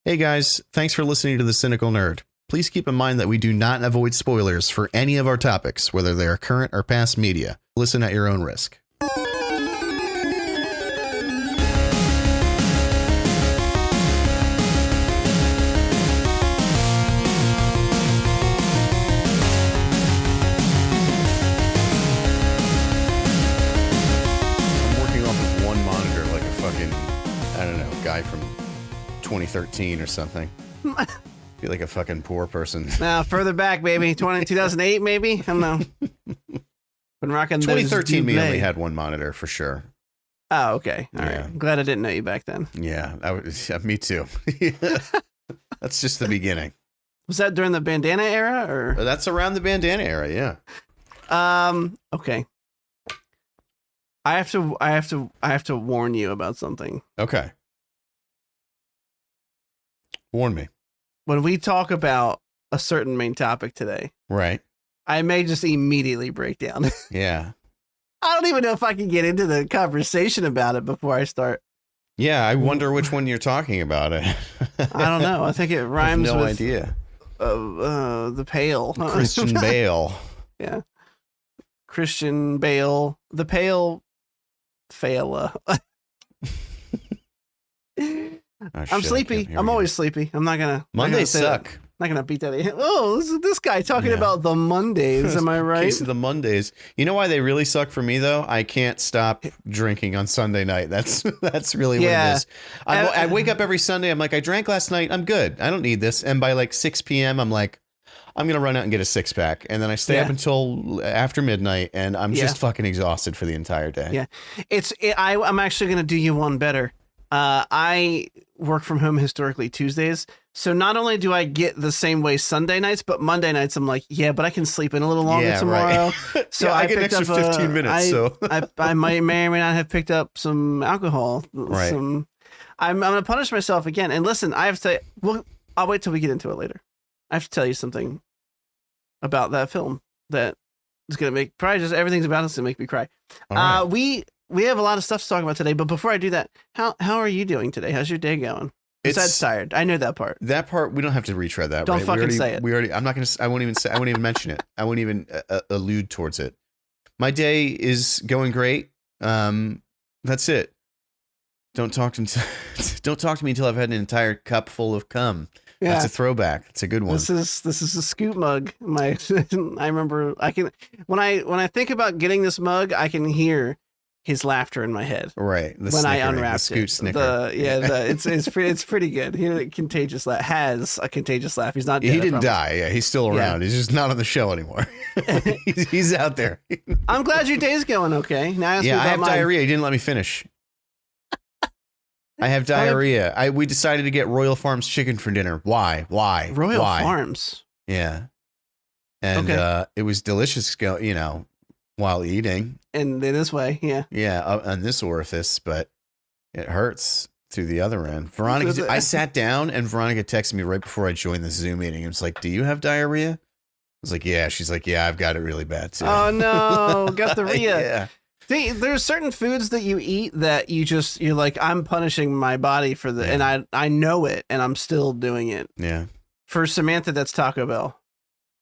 Hey guys, thanks for listening to The Cynical Nerd. Please keep in mind that we do not avoid spoilers for any of our topics, whether they are current or past media. Listen at your own risk. I'm working off of one monitor like a fucking, I don't know, guy from 2013 or something. Feel like a fucking poor person. Now, further back, baby. 2008, maybe? I don't know. Been rocking 2013, me only had one monitor for sure. Oh, okay. All right. I'm glad I didn't know you back then. Yeah, me too. That's just the beginning. Was that during the bandana era, or? That's around the bandana era, yeah. Okay. I have to warn you about something. Okay. Warn me. When we talk about a certain main topic today, right, I may just immediately break down. Yeah. I don't even know if I can get into the conversation about it before I start. Yeah, I wonder which one you're talking about. I don't know. I think it rhymes I have no with idea. The Pale. Christian Bale. Yeah. Christian Bale. The Pale Faila. I'm sleepy. I'm always sleepy. I'm not gonna. Mondays suck. Not gonna beat that. Oh, this guy talking about the Mondays. Am I right? Case of the Mondays. You know why they really suck for me though? I can't stop drinking on Sunday night. That's really what it is. I wake up every Sunday. I'm like, I drank last night. I'm good. I don't need this. And by like 6 p.m., I'm like, I'm gonna run out and get a 6-pack. And then I stay up until after midnight, and I'm just fucking exhausted for the entire day. Yeah, I'm actually gonna do you one better. I work from home historically Tuesdays. So not only do I get the same way Sunday nights, but Monday nights I'm like, yeah, but I can sleep in a little longer tomorrow. Right. So I get an extra 15 minutes. I may or may not have picked up some alcohol. Right. I'm going to punish myself again. And listen, I have to I'll wait till we get into it later. I have to tell you something about that film that is going to make probably just everything's about us to make me cry. Right. We have a lot of stuff to talk about today, but before I do that, how are you doing today? How's your day going? Besides tired. I know that part. That part, we don't have to retread that. Don't fucking say it. I'm not going to, I won't even mention it. I won't even allude towards it. My day is going great. That's it. Don't talk to me until I've had an entire cup full of cum. Yeah. That's a throwback. It's a good one. This is a scoop mug. I remember when I think about getting this mug, I can hear his laughter in my head. Right. When I unwrapped the scoot snicker. It's pretty good. He has a contagious laugh. He's not dead. He didn't die. Yeah, he's still around. Yeah. He's just not on the show anymore. he's out there. I'm glad your day's going okay. Now I have diarrhea. He didn't let me finish. I have diarrhea. We decided to get Royal Farms chicken for dinner. Why? Royal Farms? Yeah. And it was delicious, while eating. And in this way, yeah. Yeah, on this orifice, but it hurts through the other end. Veronica, I sat down and Veronica texted me right before I joined the Zoom meeting. It was like, do you have diarrhea? I was like, yeah. She's like, yeah, I've got it really bad too. Oh no, got the rhea. Yeah. See, there's certain foods that you eat that you're like, I'm punishing my body for and I know it and I'm still doing it. Yeah. For Samantha, that's Taco Bell.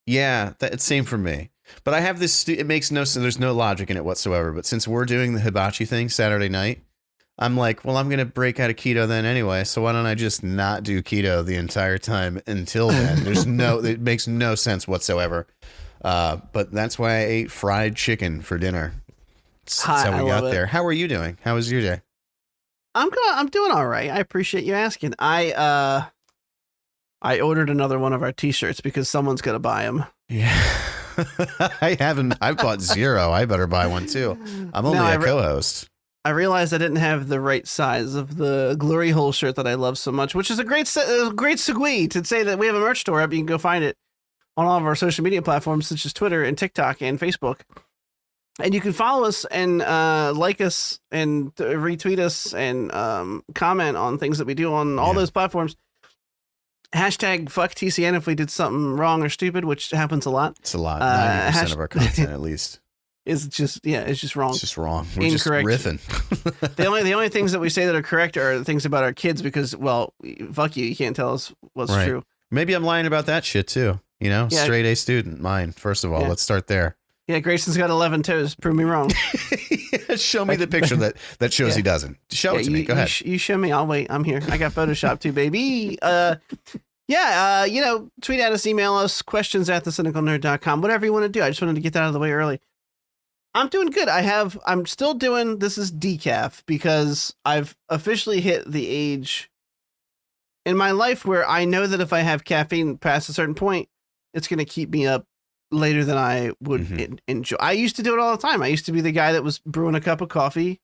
Yeah, it's same for me. But I have this, it makes no sense. There's no logic in it whatsoever. But since we're doing the hibachi thing Saturday night, I'm like, well, I'm going to break out of keto then anyway. So why don't I just not do keto the entire time until then? It makes no sense whatsoever. But that's why I ate fried chicken for dinner. That's how we got there. How are you doing? How was your day? I'm doing all right. I appreciate you asking. I ordered another one of our t-shirts because someone's going to buy them. Yeah. I've bought 0. I better buy one too. I'm only a co-host. I realized I didn't have the right size of the glory hole shirt that I love so much, which is a great segue to say that we have a merch store up. You can go find it on all of our social media platforms, such as Twitter and TikTok and Facebook. And you can follow us and like us and retweet us and comment on things that we do on all those platforms. Hashtag fuck TCN if we did something wrong or stupid, which happens a lot. It's a lot. 90% of our content, at least. is just it's just wrong. It's just wrong. We're Incorrect. just riffing. The only things that we say that are correct are things about our kids because, well, fuck you. You can't tell us what's true. Maybe I'm lying about that shit too. You know, straight A student, mine. First of all, let's start there. Yeah, Grayson's got 11 toes. Prove me wrong. Show me the picture that shows he doesn't. Show it to me. Go ahead. You show me. I'll wait. I'm here. I got Photoshop too, baby. Tweet at us, email us, questions@thecynicalnerd.com, whatever you want to do. I just wanted to get that out of the way early. I'm doing good. I'm still doing, this is decaf because I've officially hit the age in my life where I know that if I have caffeine past a certain point, it's going to keep me up later than I would enjoy. I used to do it all the time. I used to be the guy that was brewing a cup of coffee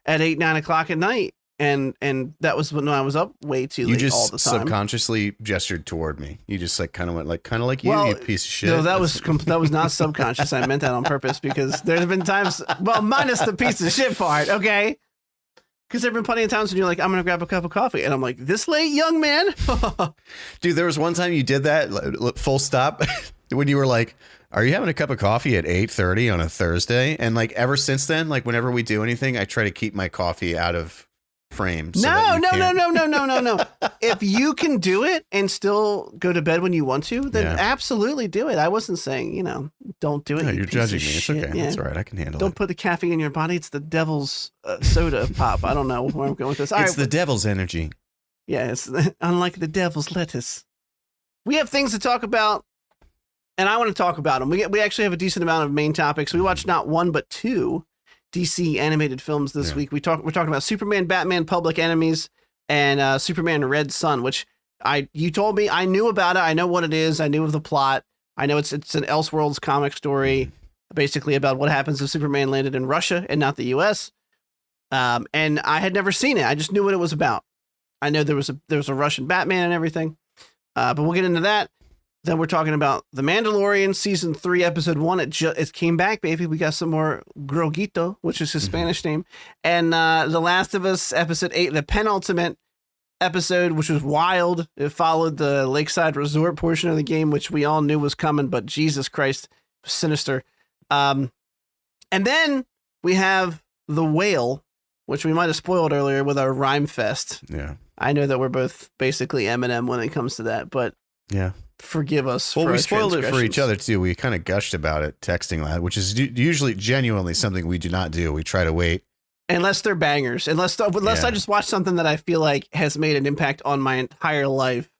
at 8, 9 o'clock at night. And that was when I was up way too late all the time. You just subconsciously gestured toward me. You just like kind of went like you piece of shit. No, that was not subconscious. I meant that on purpose because there's been times, well, minus the piece of shit part, okay? Because there've been plenty of times when you're like, I'm gonna grab a cup of coffee, and I'm like, this late, young man? Dude, there was one time you did that, full stop, when you were like, are you having a cup of coffee at 8:30 on a Thursday? And like ever since then, like whenever we do anything, I try to keep my coffee out of frame. So no. If you can do it and still go to bed when you want to, then absolutely do it. I wasn't saying, don't do it. No, you're judging me. It's okay. Yeah. That's all right. I can handle it. Don't put the caffeine in your body. It's the devil's soda pop. I don't know where I'm going with this. It's the devil's energy. Yeah, it's unlike the devil's lettuce. We have things to talk about, and I want to talk about them. We actually have a decent amount of main topics. We watched not one, but two DC animated films this week. We're talking about Superman, Batman, Public Enemies, and Superman Red Sun, which you told me. I knew about it. I know what it is. I knew of the plot. I know it's an Elseworlds comic story, basically about what happens if Superman landed in Russia and not the U.S. And I had never seen it. I just knew what it was about. I know there was a Russian Batman and everything, but we'll get into that. Then we're talking about The Mandalorian Season 3, Episode 1. It came back, baby. We got some more Groguito, which is his Spanish name. And The Last of Us, Episode 8, the penultimate episode, which was wild. It followed the Lakeside Resort portion of the game, which we all knew was coming, but Jesus Christ, sinister. And then we have The Whale, which we might have spoiled earlier with our Rhyme Fest. Yeah. I know that we're both basically Eminem when it comes to that, but yeah. Forgive us. Well, we spoiled it for each other too. We kind of gushed about it texting that, which is usually genuinely something we do not do. We try to wait. Unless they're bangers. Unless I just watched something that I feel like has made an impact on my entire life.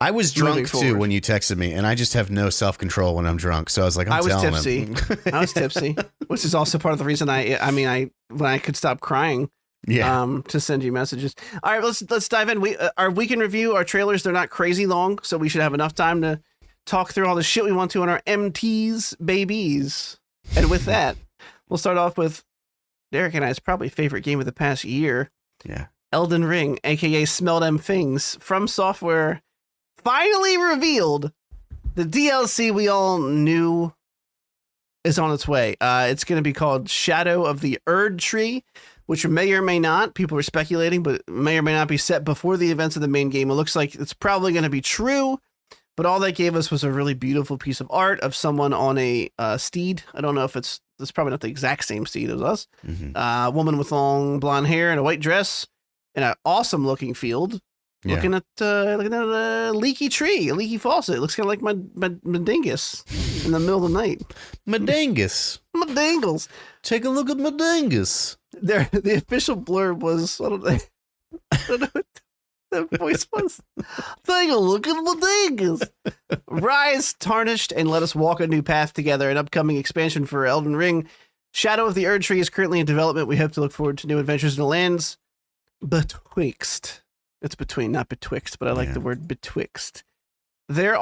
I was drunk too when you texted me, and I just have no self-control when I'm drunk. So I was like, I was tipsy, which is also part of the reason when I could stop crying. Yeah. To send you messages. All right, let's dive in. Our week in review, our trailers, they're not crazy long, so we should have enough time to talk through all the shit we want to on our MTs babies. And with that, we'll start off with Derek and I's probably favorite game of the past year. Yeah. Elden Ring, aka Smell Them Things, from Software, finally revealed the DLC we all knew is on its way. It's going to be called Shadow of the Erd Tree, which may or may not, people are speculating, but may or may not be set before the events of the main game. It looks like it's probably going to be true, but all they gave us was a really beautiful piece of art of someone on a steed. I don't know if it's probably not the exact same steed as us. A woman with long blonde hair and a white dress in an awesome looking field. Yeah. Looking at a leaky tree, a leaky faucet. It looks kind of like my dingus in the middle of the night. My dingus. My dingles. Take a look at my dingus. The official blurb was, I don't know what the voice was. Take a look at my dingus. Rise, tarnished, and let us walk a new path together. An upcoming expansion for Elden Ring. Shadow of the Erd Tree is currently in development. We hope to look forward to new adventures in the lands betwixt. It's between, not betwixt, but I like the word betwixt. They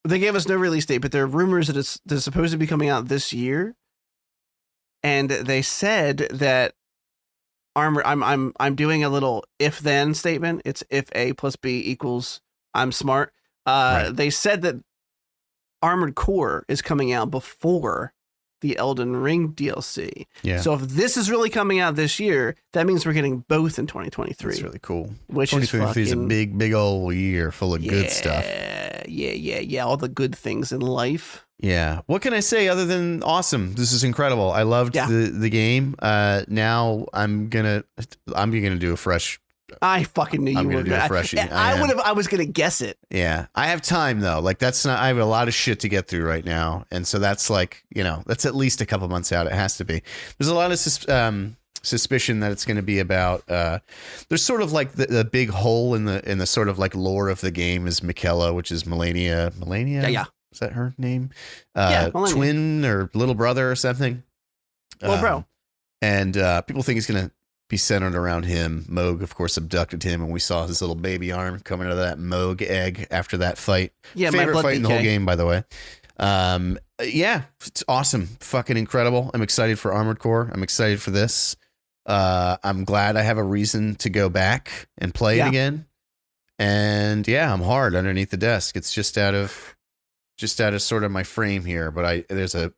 gave us no release date, but there are rumors that it's supposed to be coming out this year. And they said that I'm doing a little if then statement. It's if A plus B equals I'm smart. Right. They said that Armored Core is coming out before the Elden Ring DLC. Yeah. So if this is really coming out this year, that means we're getting both in 2023. That's really cool. Which 2023 is a big old year full of good stuff. Yeah. All the good things in life. Yeah. What can I say other than awesome? This is incredible. I loved the game. Now I'm gonna do a fresh. I fucking knew you were gonna do a freshie. I was gonna guess it. Yeah. I have time though. Like that's not. I have a lot of shit to get through right now, and so that's like that's at least a couple months out. It has to be. There's a lot of suspicion that it's going to be about. There's sort of like the big hole in the sort of like lore of the game is Michaela, which is Melania. Yeah. Is that her name? Twin or little brother or something. Well, bro. And people think it's going to be centered around him. Moog, of course, abducted him, and we saw his little baby arm coming out of that Moog egg after that fight. Yeah, favorite my fight in the whole game, by the way. Yeah, it's awesome. Fucking incredible. I'm excited for Armored Core. I'm excited for this. I'm glad I have a reason to go back and play it again. And yeah, I'm hard underneath the desk. It's just out of sort of my frame here, but there's an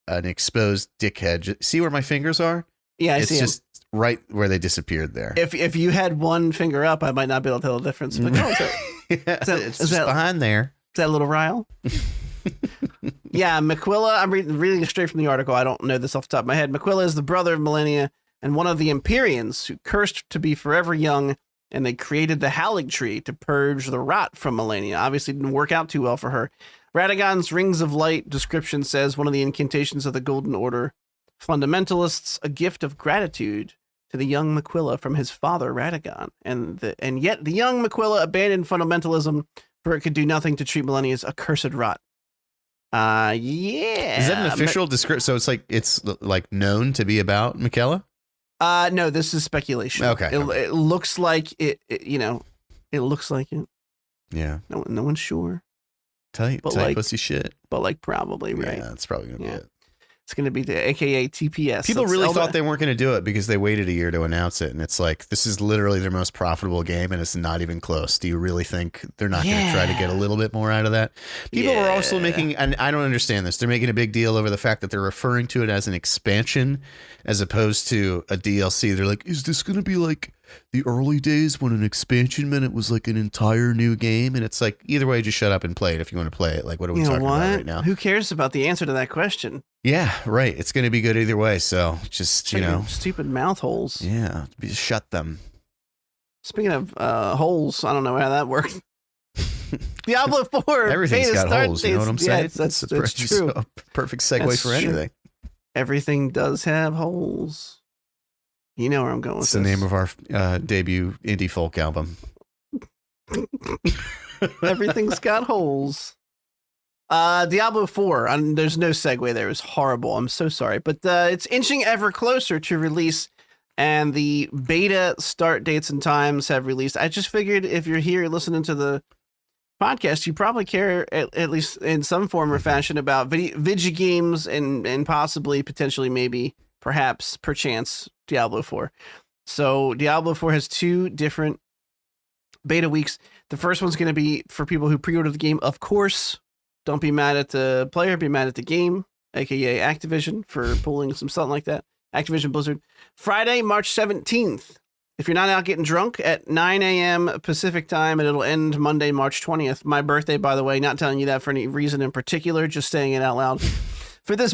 exposed dickhead. See where my fingers are? Yeah, it's just right where they disappeared there. If you had one finger up, I might not be able to tell the difference. But It's just behind there. Is that a little Ryle? Yeah, Miquella. I'm reading it straight from the article. I don't know this off the top of my head. Miquella is the brother of Melania and one of the Empyreans who cursed to be forever young, and they created the Halig Tree to purge the rot from Melania. Obviously, didn't work out too well for her. Radagon's Rings of Light description says one of the incantations of the Golden Order fundamentalists, a gift of gratitude to the young Miquella from his father Radagon, and yet the young Miquella abandoned fundamentalism, for it could do nothing to treat Melania's accursed rot. Yeah. Is that an official description? So it's like known to be about Miquella? No, this is speculation. Okay. It looks like it looks like it. Yeah. No one's sure. Tight pussy shit. But like probably, right? Yeah, that's probably gonna be it. It's going to be the AKA TPS. People really thought they weren't going to do it because they waited a year to announce it. And it's like, this is literally their most profitable game and it's not even close. Do you really think they're not going to try to get a little bit more out of that? People are also making, and I don't understand this, they're making a big deal over the fact that they're referring to it as an expansion as opposed to a DLC. They're like, is this going to be like the early days when an expansion meant it was like an entire new game? And it's like, either way, just shut up and play it if you want to play it. Like, what are we talking about right now? Who cares about the answer to that question? Yeah, right. It's going to be good either way. So just, stupid mouth holes. Yeah. Just shut them. Speaking of holes, I don't know how that works. Diablo 4. Everything's got holes. You know what I'm saying? Yeah, that's true. A perfect segue for anything. Everything does have holes. You know where I'm going with this. It's the name of our debut indie folk album. Everything's got holes. Diablo 4, there's no segue there. It's horrible. I'm so sorry. But it's inching ever closer to release, and the beta start dates and times have released. I just figured if you're here listening to the podcast, you probably care at least in some form or fashion about video games and possibly, potentially, maybe, perhaps, perchance, Diablo 4. So Diablo 4 has 2 different beta weeks. The first one's going to be for people who pre-order the game, of course. Don't be mad at the player, be mad at the game, aka Activision, for pulling something like that. Activision Blizzard. Friday, March 17th. If you're not out getting drunk, at 9 a.m. Pacific time, and it'll end Monday, March 20th. My birthday, by the way, not telling you that for any reason in particular, just saying it out loud. For this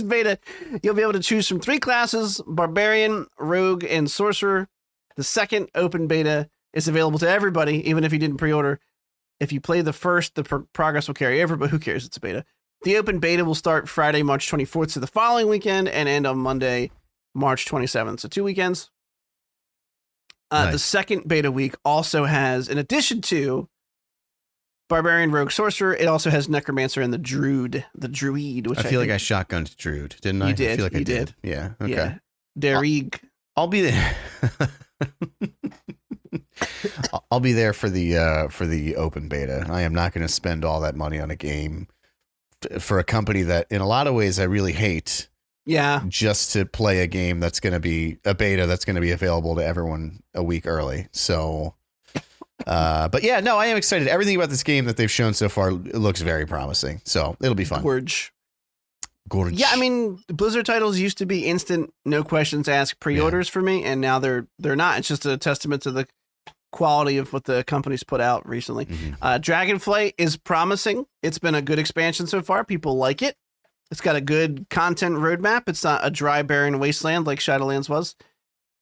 beta, you'll be able to choose from 3 classes, Barbarian, Rogue, and Sorcerer. The second open beta is available to everybody, even if you didn't pre-order. If you play the first, the progress will carry over, but who cares? It's a beta. The open beta will start Friday, March 24th, so the following weekend, and end on Monday, March 27th. So 2 weekends. Nice. The second beta week also has, in addition to Barbarian, Rogue, Sorcerer, it also has Necromancer and the Druid. Which I feel like I shotgunned Druid, didn't I? You did. I feel like I did. Yeah. Okay. Yeah. Derig. I'll be there. I'll be there for the open beta. I am not going to spend all that money on a game for a company that, in a lot of ways, I really hate. Yeah. Just to play a game that's going to be a beta that's going to be available to everyone a week early. So, but yeah, no, I am excited. Everything about this game that they've shown so far looks very promising. So it'll be fun. Gorge. Yeah, I mean, the Blizzard titles used to be instant, no questions asked pre-orders for me, and now they're not. It's just a testament to the quality of what the company's put out recently. Dragonflight is promising. It's been a good expansion so far. People like it. It's got a good content roadmap. It's not a dry, barren wasteland like Shadowlands was.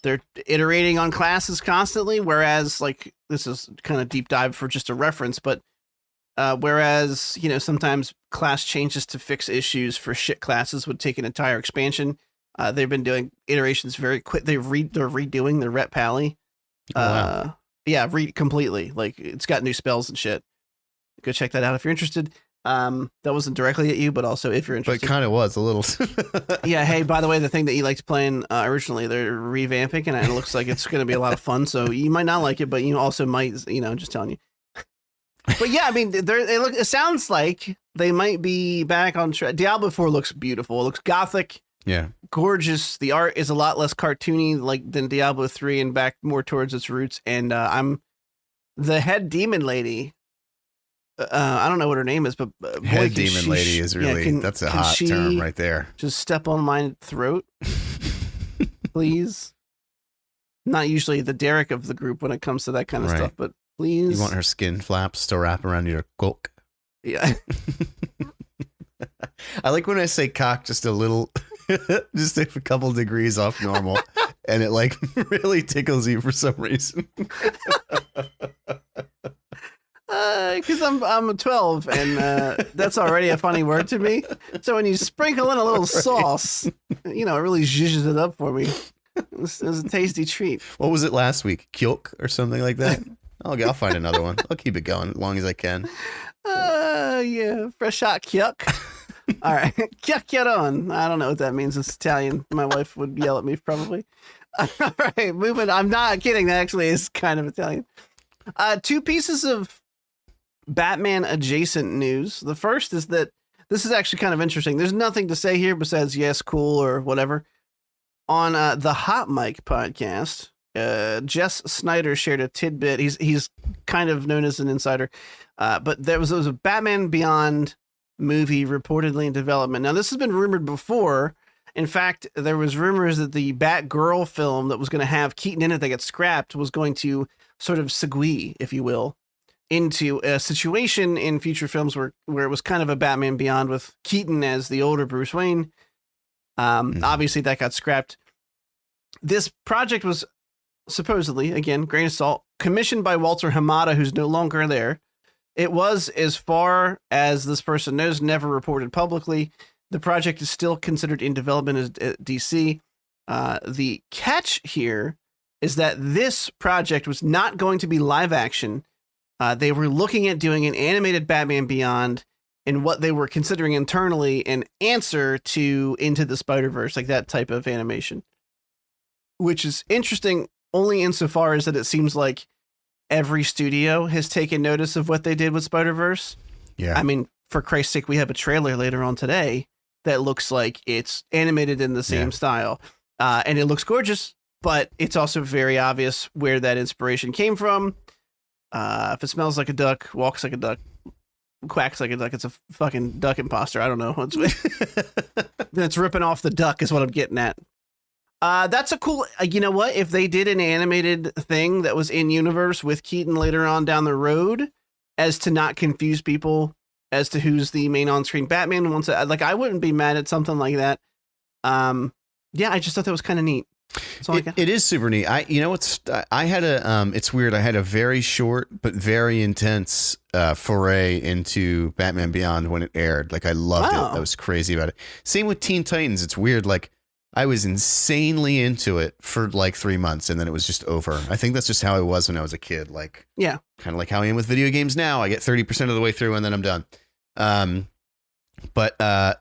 They're iterating on classes constantly, whereas, like, this is kind of deep dive for just a reference, but whereas, you know, sometimes class changes to fix issues for shit classes would take an entire expansion. They've been doing iterations very quick. They're redoing their Ret Pally. Wow. Yeah, completely. Like, it's got new spells and shit. Go check that out if you're interested. That wasn't directly at you, but also if you're interested. But it kind of was a little. Yeah. Hey, by the way, the thing that you liked playing originally, they're revamping, and it looks like it's going to be a lot of fun. So you might not like it, but you also might, you know, just telling you. But yeah, I mean, it sounds like they might be back on track. Diablo 4 looks beautiful. It looks gothic. Yeah. Gorgeous. The art is a lot less cartoony than Diablo 3 and back more towards its roots. And I'm the head demon lady. I don't know what her name is, but boy, head demon lady is really, that's a hot term right there. Just step on my throat, please. Not usually the Derek of the group when it comes to that kind of stuff, but please. You want her skin flaps to wrap around your cock? Yeah. I like when I say cock just a little, just a couple degrees off normal, and it like really tickles you for some reason. Because I'm 12, and that's already a funny word to me. So when you sprinkle in a little sauce, you know, it really zhuzhes it up for me. It was a tasty treat. What was it last week? Kyok or something like that? I'll find another one. I'll keep it going as long as I can. Yeah, fresh hot kyok. All right, chiacchierone. I don't know what that means. It's Italian. My wife would yell at me probably. All right, moving. I'm not kidding. That actually is kind of Italian. Two pieces of Batman adjacent news. The first is that this is actually kind of interesting. There's nothing to say here besides yes, cool, or whatever. On the Hot Mic podcast, Jess Snyder shared a tidbit. He's kind of known as an insider, but there was a Batman Beyond movie reportedly in development. Now, this has been rumored before. In fact, there was rumors that the Batgirl film that was going to have Keaton in it that got scrapped was going to sort of segue, if you will, into a situation in future films where it was kind of a Batman Beyond with Keaton as the older Bruce Wayne. Obviously, that got scrapped. This project was supposedly, again, grain of salt, commissioned by Walter Hamada, who's no longer there. It was, as far as this person knows, never reported publicly. The project is still considered in development at DC. The catch here is that this project was not going to be live action. They were looking at doing an animated Batman Beyond, and what they were considering internally an answer to Into the Spider-Verse, like that type of animation. Which is interesting only insofar as that it seems like every studio has taken notice of what they did with Spider-Verse. Yeah. I mean, for Christ's sake, we have a trailer later on today that looks like it's animated in the same style. And it looks gorgeous, but it's also very obvious where that inspiration came from. If it smells like a duck, walks like a duck, quacks like a duck, it's a fucking duck imposter. I don't know. That's ripping off the duck is what I'm getting at. That's a cool, you know what? If they did an animated thing that was in universe with Keaton later on down the road, as to not confuse people as to who's the main on-screen Batman, like, I wouldn't be mad at something like that. Yeah, I just thought that was kind of neat. It is super neat. I had it's weird. I had a very short but very intense foray into Batman Beyond when it aired. Like, I loved it. I was crazy about it. Same with Teen Titans. It's weird. Like, I was insanely into it for like 3 months, and then it was just over. I think that's just how I was when I was a kid. Like, yeah, kind of like how I am with video games now. I get 30% of the way through, and then I'm done.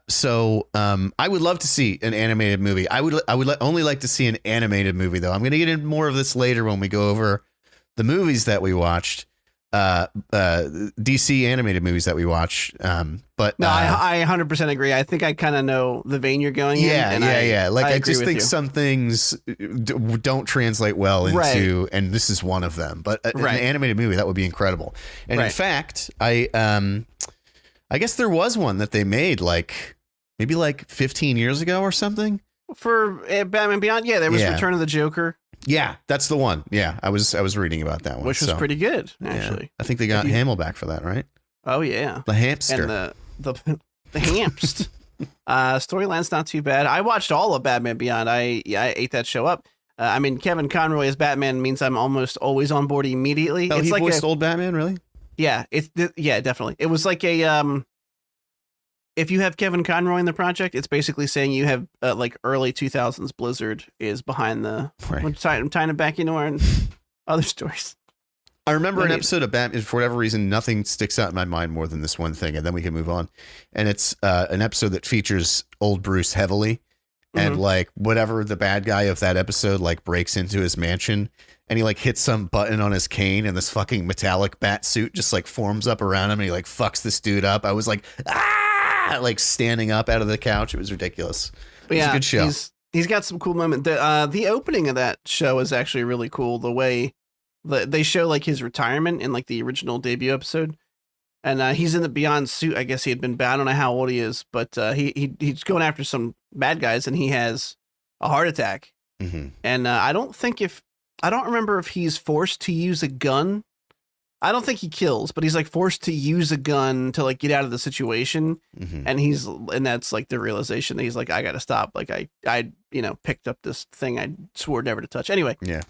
So I would love to see an animated movie. I would only like to see an animated movie, though. I'm going to get into more of this later when we go over the movies that we watched. DC animated movies that we watch. But no, I 100% agree. I think I kind of know the vein you're going in. Yeah. Like, I just think some things don't translate well into, and this is one of them. But an animated movie, that would be incredible. And in fact, I guess there was one that they made maybe 15 years ago or something. For Batman Beyond, yeah, there was Return of the Joker. Yeah, that's the one. Yeah, I was reading about that one, which was pretty good, yeah. actually. I think they got Hamill back for that, right? Oh yeah, the hamster and the hamst. Storyline's not too bad. I watched all of Batman Beyond. I ate that show up. I mean, Kevin Conroy as Batman means I'm almost always on board immediately. Oh, it's he like voiced old Batman, really? Yeah, yeah, definitely. It was like a if you have Kevin Conroy in the project, it's basically saying you have like early 2000s Blizzard is behind the. Right. I'm tying it back into our other stories. I remember an episode of Batman, for whatever reason, nothing sticks out in my mind more than this one thing, and then we can move on. And it's an episode that features old Bruce heavily, and like whatever the bad guy of that episode like breaks into his mansion, and he like hits some button on his cane, and this fucking metallic bat suit just like forms up around him, and he like fucks this dude up. I was like, like standing up out of the couch. It was ridiculous. It was a good show. He's got some cool moments. The opening of that show is actually really cool. The way they show like his retirement in like the original debut episode, and he's in the Beyond suit. I guess he had been bad. I don't know how old he is, but he's going after some bad guys, and he has a heart attack. And I don't remember if he's forced to use a gun. I don't think he kills, but he's like forced to use a gun to like get out of the situation. And that's like the realization that he's like, I got to stop. Like I picked up this thing I swore never to touch. Anyway. Yeah.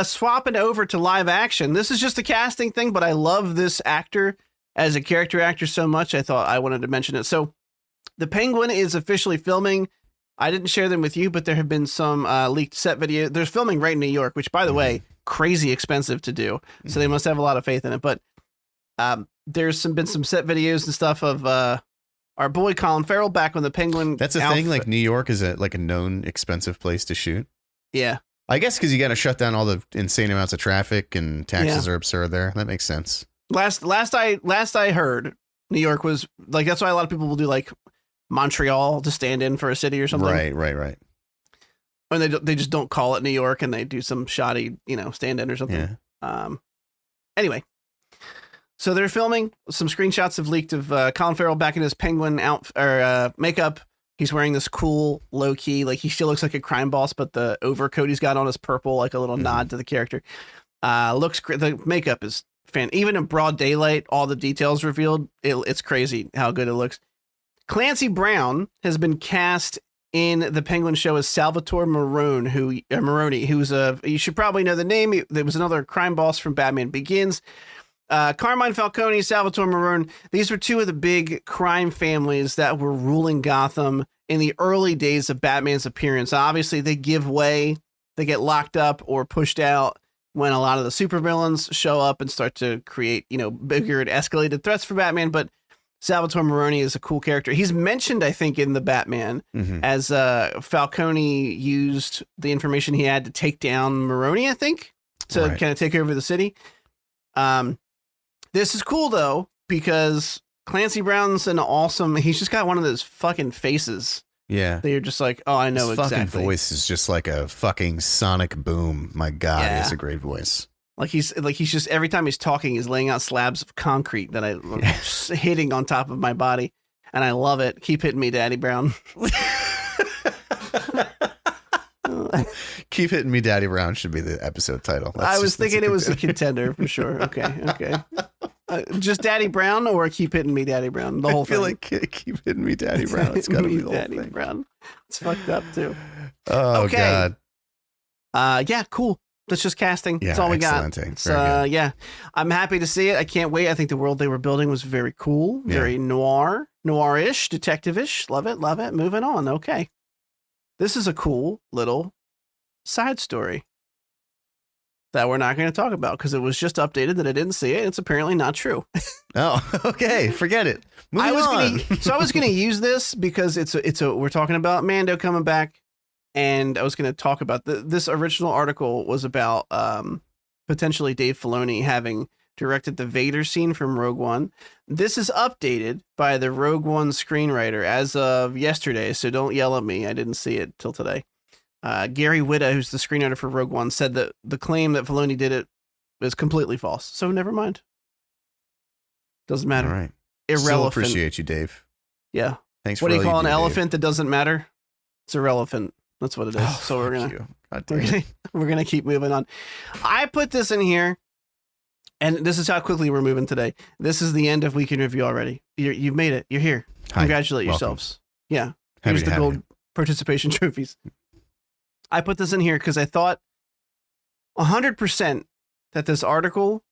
Swapping over to live action. This is just a casting thing, but I love this actor as a character actor so much. I thought I wanted to mention it. So the Penguin is officially filming. I didn't share them with you, but there have been some leaked set video. There's filming right in New York, which by the way, crazy expensive to do. So they must have a lot of faith in it. But there's been some set videos and stuff of our boy Colin Farrell back on the Penguin. That's a thing. Like New York is a known expensive place to shoot. Yeah. I guess because you got to shut down all the insane amounts of traffic and taxes are absurd there. That makes sense. Last I heard, New York was like, that's why a lot of people will do like Montreal to stand in for a city or something. Right. Or they just don't call it New York and they do some shoddy, stand in or something. Yeah. Anyway, so they're filming. Some screenshots have leaked of Colin Farrell back in his Penguin makeup. He's wearing this cool low key, like he still looks like a crime boss, but the overcoat he's got on is purple, like a little nod to the character. Looks great. The makeup is even in broad daylight, all the details revealed. It's crazy how good it looks. Clancy Brown has been cast in the Penguin show as Salvatore Maroni, who's you should probably know the name. There was another crime boss from Batman Begins. Carmine Falcone, Salvatore Maroni. These were two of the big crime families that were ruling Gotham in the early days of Batman's appearance. Obviously, they give way. They get locked up or pushed out when a lot of the supervillains show up and start to create, bigger and escalated threats for Batman. But Salvatore Maroni is a cool character. He's mentioned, I think, in the Batman as Falcone used the information he had to take down Maroni, I think, to kind of take over the city. This is cool, though, because Clancy Brown's he's just got one of those fucking faces. Yeah. That you're just like, oh, I know His exactly. fucking voice is just like a fucking sonic boom. My God, he has a great voice. Like he's just, every time he's talking, he's laying out slabs of concrete that I'm just hitting on top of my body. And I love it. Keep hitting me, Daddy Brown. Keep hitting me, Daddy Brown should be the episode title. I was thinking it was a contender for sure. Okay. Just Daddy Brown or Keep Hitting Me, Daddy Brown? The whole thing. I feel like Keep Hitting Me, Daddy Brown. It's got to be the whole Daddy thing. Brown. It's fucked up too. Oh, okay. God. Yeah, cool. That's just casting. Yeah, That's all we excellent. got. Very good. Yeah, I'm happy to see it. I can't wait. I think the world they were building was very cool, very noir-ish, detective-ish. Love it. Moving on. Okay. This is a cool little side story that we're not going to talk about because it was just updated that I didn't see it. It's apparently not true. Oh, okay. Forget it. Moving on. I was going to use this because we're talking about Mando coming back. And I was going to talk about this original article was about potentially Dave Filoni having directed the Vader scene from Rogue One. This is updated by the Rogue One screenwriter as of yesterday, so don't yell at me. I didn't see it till today. Gary Whitta, who's the screenwriter for Rogue One, said that the claim that Filoni did it is completely false. So never mind. Doesn't matter. All right. Irrelevant. Still appreciate you, Dave. Yeah. Thanks What for do you call an Dave. elephant that doesn't matter? It's irrelevant. That's what it is. Oh, So we're gonna keep moving on. I put this in here, and this is how quickly we're moving today. This is the end of Week in Review already. You've made it. You're here. Hi. Congratulate Welcome. yourselves. Yeah. Happy Here's to the have gold you. participation trophies. I put this in here because I thought 100% that this article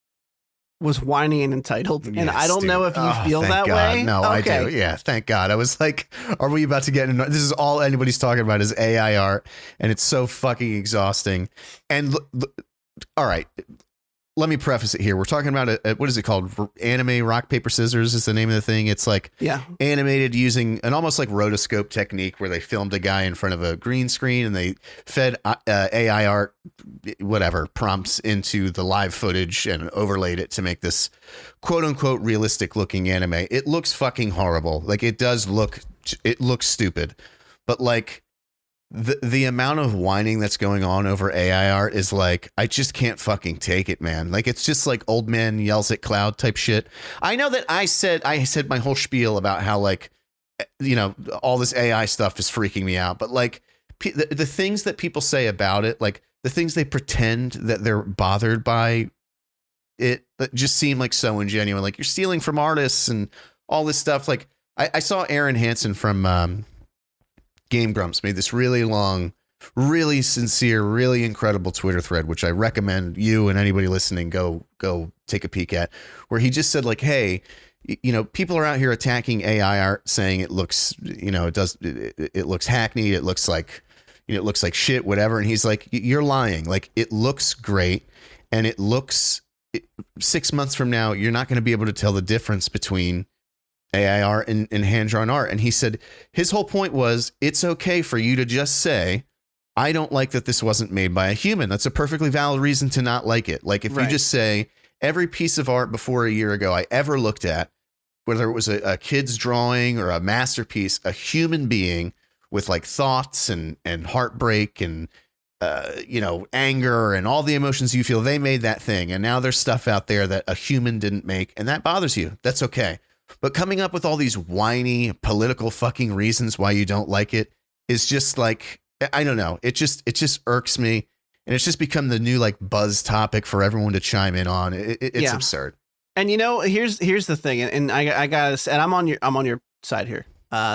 was whiny and entitled. And Yes, I don't know if you feel thank that God. way. No, Okay. I do. Yeah, thank God. I was like, are we about to get into this? Is all anybody's talking about is AI art, and it's so fucking exhausting. And all right, let me preface it here. We're talking about what is it called? Anime rock, paper, scissors is the name of the thing. It's like animated using an almost like rotoscope technique where they filmed a guy in front of a green screen and they fed AI art, whatever, prompts into the live footage and overlaid it to make this quote unquote realistic looking anime. It looks fucking horrible. Like it looks stupid, but like the amount of whining that's going on over AI art is like, I just can't fucking take it, man. Like it's just like old man yells at cloud type shit. I know that I said my whole spiel about how like, you know, all this AI stuff is freaking me out, but like the things that people say about it, like the things they pretend that they're bothered by it, that just seem like so ingenuine. Like you're stealing from artists and all this stuff. Like I saw Aaron Hansen from Game Grumps made this really long, really sincere, really incredible Twitter thread, which I recommend you and anybody listening go take a peek at, where he just said like, hey, you know, people are out here attacking AI art, saying it looks, you know, it looks hackneyed, it looks like, you know, it looks like shit, whatever. And he's like, you're lying. Like it looks great, and it looks 6 months from now, you're not going to be able to tell the difference between AI art and hand-drawn art. And he said his whole point was, it's okay for you to just say, I don't like that this wasn't made by a human. That's a perfectly valid reason to not like it. Like if you just say every piece of art before a year ago I ever looked at, whether it was a kid's drawing or a masterpiece, a human being with like thoughts and heartbreak and you know, anger and all the emotions you feel, they made that thing. And now there's stuff out there that a human didn't make, and that bothers you. That's okay. But coming up with all these whiny political fucking reasons why you don't like it is just like, I don't know. It just irks me. And it's just become the new like buzz topic for everyone to chime in on. It's absurd. And you know, here's the thing. And I gotta, and I'm on your side here.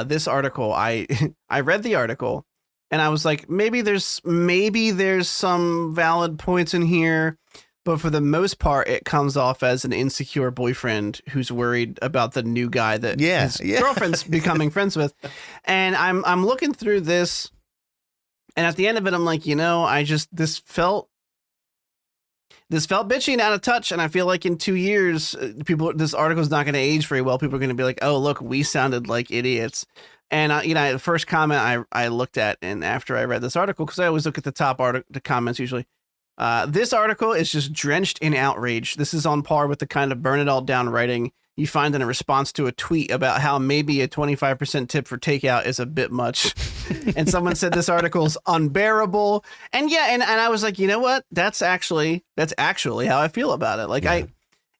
This article, I read the article and I was like, maybe there's some valid points in here. But for the most part, it comes off as an insecure boyfriend who's worried about the new guy that his girlfriend's becoming friends with. And I'm looking through this, and at the end of it, I'm like, you know, this felt bitchy and out of touch. And I feel like in 2 years, this article's not going to age very well. People are going to be like, oh, look, we sounded like idiots. And you know, the first comment I looked at, and after I read this article, because I always look at the top the comments usually. This article is just drenched in outrage. This is on par with the kind of burn it all down writing you find in a response to a tweet about how maybe a 25% tip for takeout is a bit much. And someone said this article is unbearable. And and I was like, you know what? That's actually how I feel about it. Like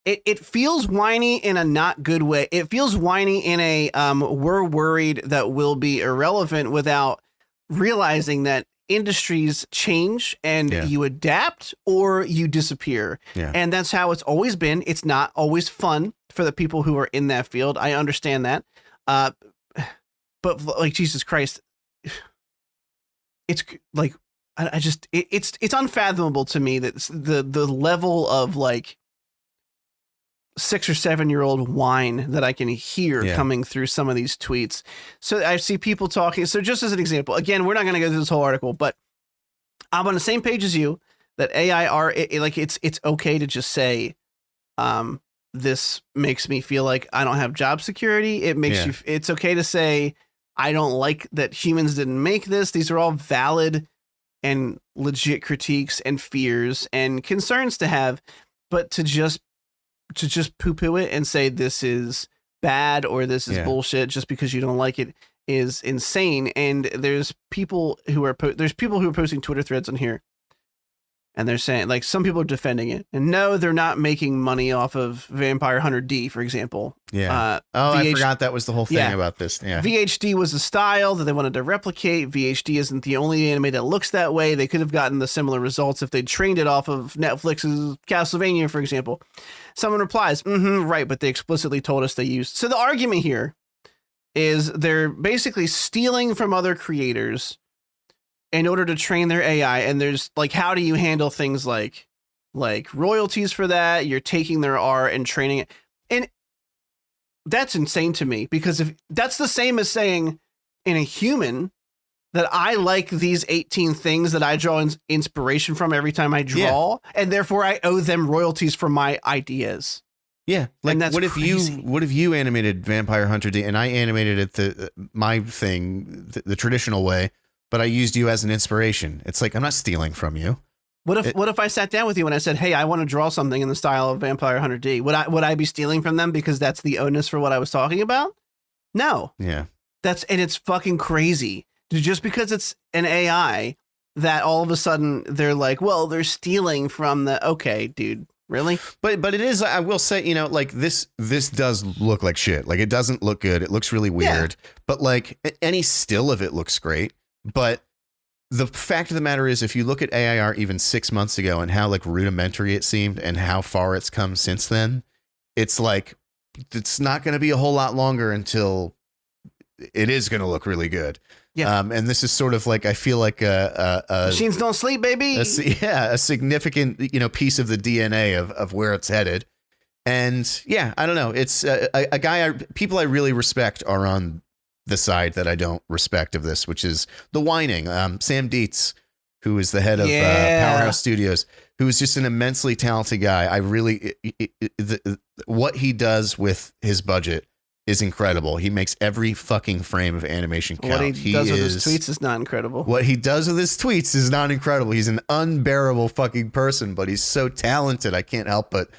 it feels whiny in a not good way. It feels whiny in a we're worried that we'll be irrelevant, without realizing that industries change and you adapt or you disappear. And that's how it's always been. It's not always fun for the people who are in that field. I understand that. But like, Jesus Christ, it's like, it's unfathomable to me that the level of like 6 or 7 year old whine that I can hear coming through some of these tweets. So I see people talking. So just as an example, again, we're not going to go through this whole article, but I'm on the same page as you that AI art, it's okay to just say, this makes me feel like I don't have job security. It makes it's okay to say, I don't like that humans didn't make this. These are all valid and legit critiques and fears and concerns to have, but to just poo-poo it and say this is bad or this is bullshit just because you don't like it is insane. And there's people who are posting Twitter threads on here And they're saying, like, some people are defending it. And no, they're not making money off of Vampire Hunter D, for example. Yeah. I forgot that was the whole thing about this. Yeah. VHD was a style that they wanted to replicate. VHD isn't the only anime that looks that way. They could have gotten the similar results if they trained it off of Netflix's Castlevania, for example. Someone replies, right, but they explicitly told us they used. So the argument here is they're basically stealing from other creators in order to train their AI. And there's like, how do you handle things like royalties for that? You're taking their art and training it. And that's insane to me, because if that's the same as saying in a human that I like these 18 things that I draw inspiration from every time I draw, and therefore I owe them royalties for my ideas. Yeah, like that's what crazy. if you animated Vampire Hunter D and I animated it my thing the traditional way, but I used you as an inspiration? It's like, I'm not stealing from you. What if I sat down with you and I said, "Hey, I want to draw something in the style of Vampire Hunter D"? Would I be stealing from them because that's the onus for what I was talking about? No. Yeah. And it's fucking crazy. Just because it's an AI that all of a sudden they're like, well, they're stealing from the, okay, dude, really? But it is, I will say, you know, like this does look like shit. Like, it doesn't look good. It looks really weird, but like any still of it looks great. But the fact of the matter is, if you look at AIR even 6 months ago and how like rudimentary it seemed and how far it's come since then, it's like, it's not going to be a whole lot longer until it is going to look really good. Yeah. And this is sort of like, I feel like machines don't sleep, baby. a significant, you know, piece of the DNA of where it's headed. And yeah, I don't know. It's a guy, people I really respect are on the side that I don't respect of this, which is the whining. Sam Dietz, who is the head of Powerhouse Studios, who is just an immensely talented guy. I really, what he does with his budget is incredible. He makes every fucking frame of animation count. What he does with his tweets is not incredible. What he does with his tweets is not incredible. He's an unbearable fucking person, but he's so talented. I can't help but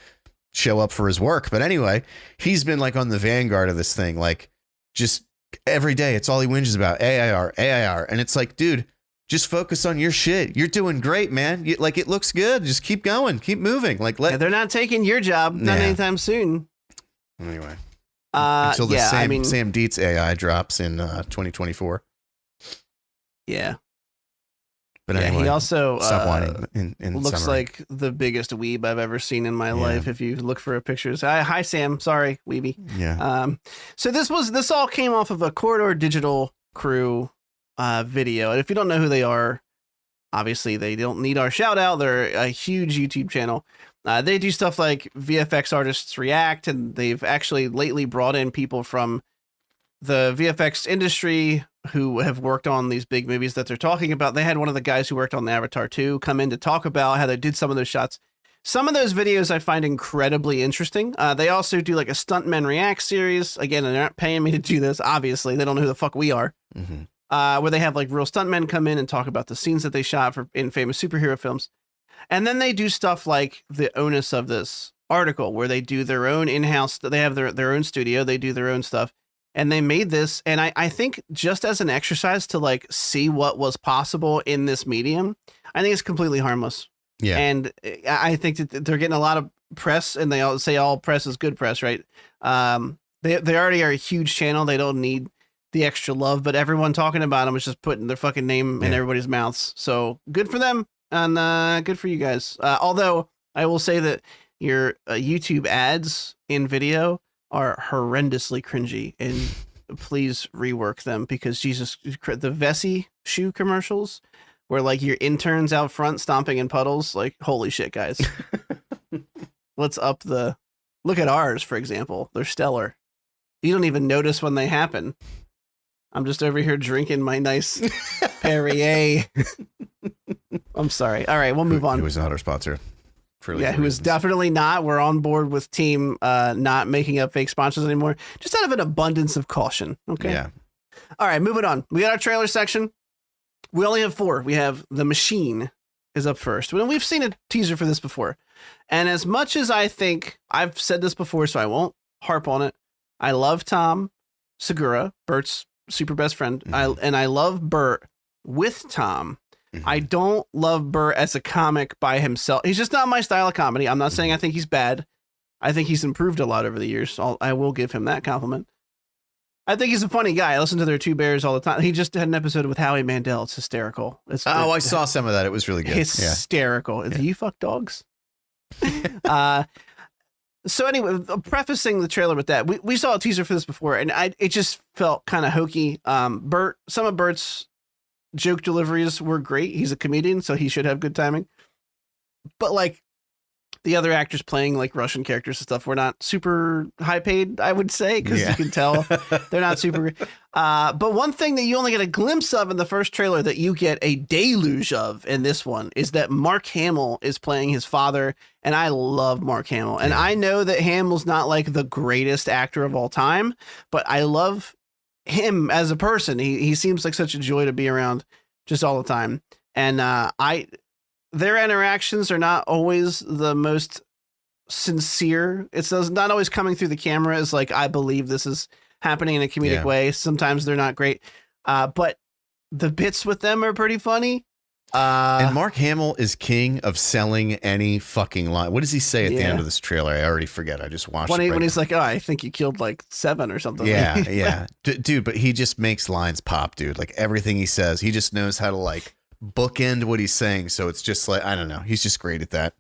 show up for his work. But anyway, he's been like on the vanguard of this thing. Like, just every day, it's all he whinges about. AIR. And it's like, dude, just focus on your shit. You're doing great, man. Like, it looks good. Just keep going. Keep moving. Like, they're not taking your job. Not anytime soon. Anyway. Until the Sam Dietz AI drops in 2024. Yeah. But anyway, he also stop whining in looks summary. like the biggest weeb I've ever seen in my life. If you look for pictures. Hi, Sam. Sorry, weeby. Yeah. So this all came off of a Corridor Digital crew video. And if you don't know who they are, obviously they don't need our shout out. They're a huge YouTube channel. They do stuff like VFX artists react, and they've actually lately brought in people from the VFX industry who have worked on these big movies that they're talking about. They had one of the guys who worked on Avatar 2 come in to talk about how they did some of those shots. Some of those videos I find incredibly interesting. They also do like a Stuntmen React series. Again, they're not paying me to do this, obviously. They don't know who the fuck we are. Mm-hmm. Where they have like real stuntmen come in and talk about the scenes that they shot in famous superhero films. And then they do stuff like the onus of this article, where they do their own in-house, they have their own studio, they do their own stuff. And they made this, and I think just as an exercise to like see what was possible in this medium, I think it's completely harmless. Yeah. And I think that they're getting a lot of press, and they all say all press is good press, right? They already are a huge channel. They don't need the extra love, but everyone talking about them is just putting their fucking name in everybody's mouths. So good for them. And good for you guys. Although I will say that your YouTube ads in video are horrendously cringy, and please rework them, because Jesus, the Vessi shoe commercials where like your interns out front stomping in puddles, like, holy shit, guys. Let's up look at ours, for example. They're stellar. You don't even notice when they happen. I'm just over here drinking my nice Perrier. I'm sorry. All right, we'll move on. Who is not our sponsor. Who is definitely not. We're on board with team not making up fake sponsors anymore, just out of an abundance of caution. Okay. Yeah. All right, moving on. We got our trailer section. We only have 4. We have The Machine is up first. We've seen a teaser for this before. And as much as I think, I've said this before, so I won't harp on it, I love Tom Segura, Bert's super best friend. Mm-hmm. I love Bert with Tom. I don't love Burt as a comic by himself. He's just not my style of comedy. I'm not saying I think he's bad. I think he's improved a lot over the years. I will give him that compliment. I think he's a funny guy. I listen to their Two Bears all the time. He just had an episode with Howie Mandel. It's hysterical. I saw some of that. It was really good. Hysterical. Yeah. Do you fuck dogs? So anyway, prefacing the trailer with that, we saw a teaser for this before, and it just felt kind of hokey. Some of Burt's joke deliveries were great. He's a comedian, so he should have good timing. But like the other actors playing like Russian characters and stuff were not super high paid, I would say, because you can tell they're not super. But one thing that you only get a glimpse of in the first trailer that you get a deluge of in this one is that Mark Hamill is playing his father. And I love Mark Hamill. And I know that Hamill's not like the greatest actor of all time, but I love him as a person. He seems like such a joy to be around just all the time. And their interactions are not always the most sincere. It's not always coming through the camera as like, I believe this is happening in a comedic way. Sometimes they're not great. But the bits with them are pretty funny. And Mark Hamill is king of selling any fucking line. What does he say at the end of this trailer? I already forget. I just watched it. When he's like, oh, I think you killed like 7 or something. Yeah, yeah. Dude, but he just makes lines pop, dude. Like everything he says, he just knows how to like bookend what he's saying. So it's just like, I don't know. He's just great at that.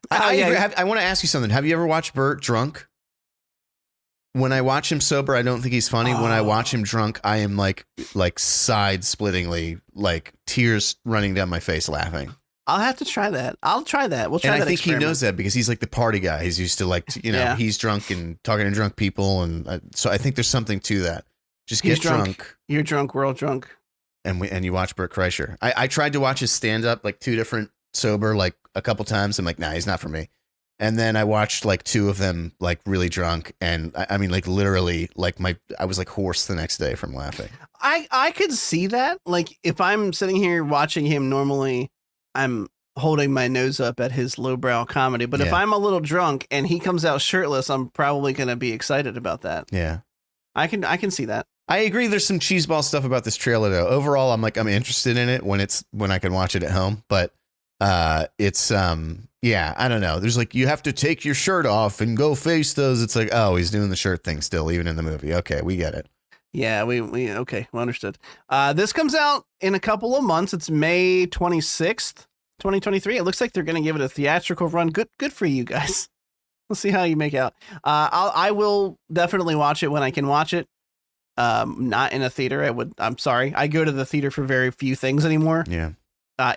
I want to ask you something. Have you ever watched Burt drunk? When I watch him sober, I don't think he's funny. When I watch him drunk, I am like side-splittingly, like tears running down my face laughing. I'll have to try that. I'll try that. We'll try that. And I think he knows that because he's like the party guy. He's used to like, he's drunk and talking to drunk people. And so I think there's something to that. Just get drunk. You're drunk. We're all drunk. And you watch Burt Kreischer. I tried to watch his stand-up, like 2 different sober, like a couple times. I'm like, nah, he's not for me. And then I watched like 2 of them, like really drunk. And I mean, like literally, like I was like hoarse the next day from laughing. I could see that. Like if I'm sitting here watching him normally, I'm holding my nose up at his lowbrow comedy. But if I'm a little drunk and he comes out shirtless, I'm probably going to be excited about that. Yeah. I can see that. I agree. There's some cheeseball stuff about this trailer though. Overall, I'm interested in it when I can watch it at home, but it's yeah, I don't know. There's like, you have to take your shirt off and go face those. It's like, oh, he's doing the shirt thing still, even in the movie. Okay, we get it. Yeah, we understood. This comes out in a couple of months. It's May 26th, 2023. It looks like they're going to give it a theatrical run. Good for you guys. We'll see how you make out. I will definitely watch it when I can watch it. Not in a theater. I'm sorry. I go to the theater for very few things anymore. Yeah.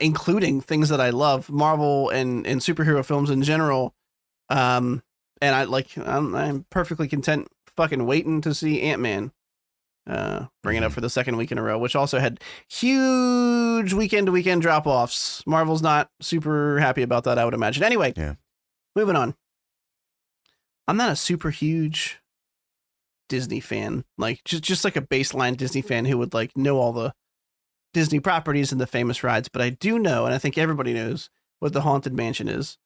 Including things that I love, Marvel and superhero films in general. And I'm perfectly content fucking waiting to see Ant-Man bring it up for the 2nd week in a row, which also had huge weekend to weekend drop-offs. Marvel's not super happy about that, I would imagine. Anyway, moving on. I'm not a super huge Disney fan, like just like a baseline Disney fan who would like know all the Disney properties and the famous rides, but I do know, and I think everybody knows, what the Haunted Mansion is.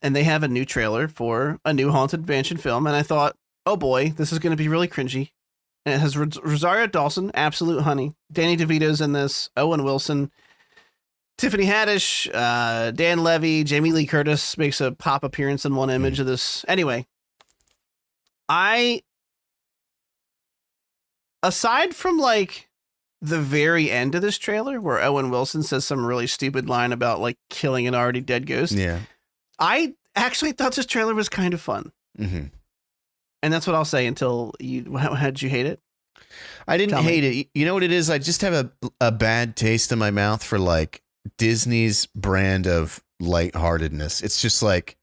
And they have a new trailer for a new Haunted Mansion film, and I thought, oh boy, this is going to be really cringy. And it has Rosario Dawson, absolute honey, Danny DeVito's in this, Owen Wilson, Tiffany Haddish, Dan Levy, Jamie Lee Curtis makes a pop appearance in one image of this. Anyway, aside from like the very end of this trailer where Owen Wilson says some really stupid line about like killing an already dead ghost. Yeah. I actually thought this trailer was kind of fun. Mm-hmm. And that's what I'll say until how did you hate it? I didn't hate it. You know what it is? I just have a bad taste in my mouth for like Disney's brand of lightheartedness. It's just like,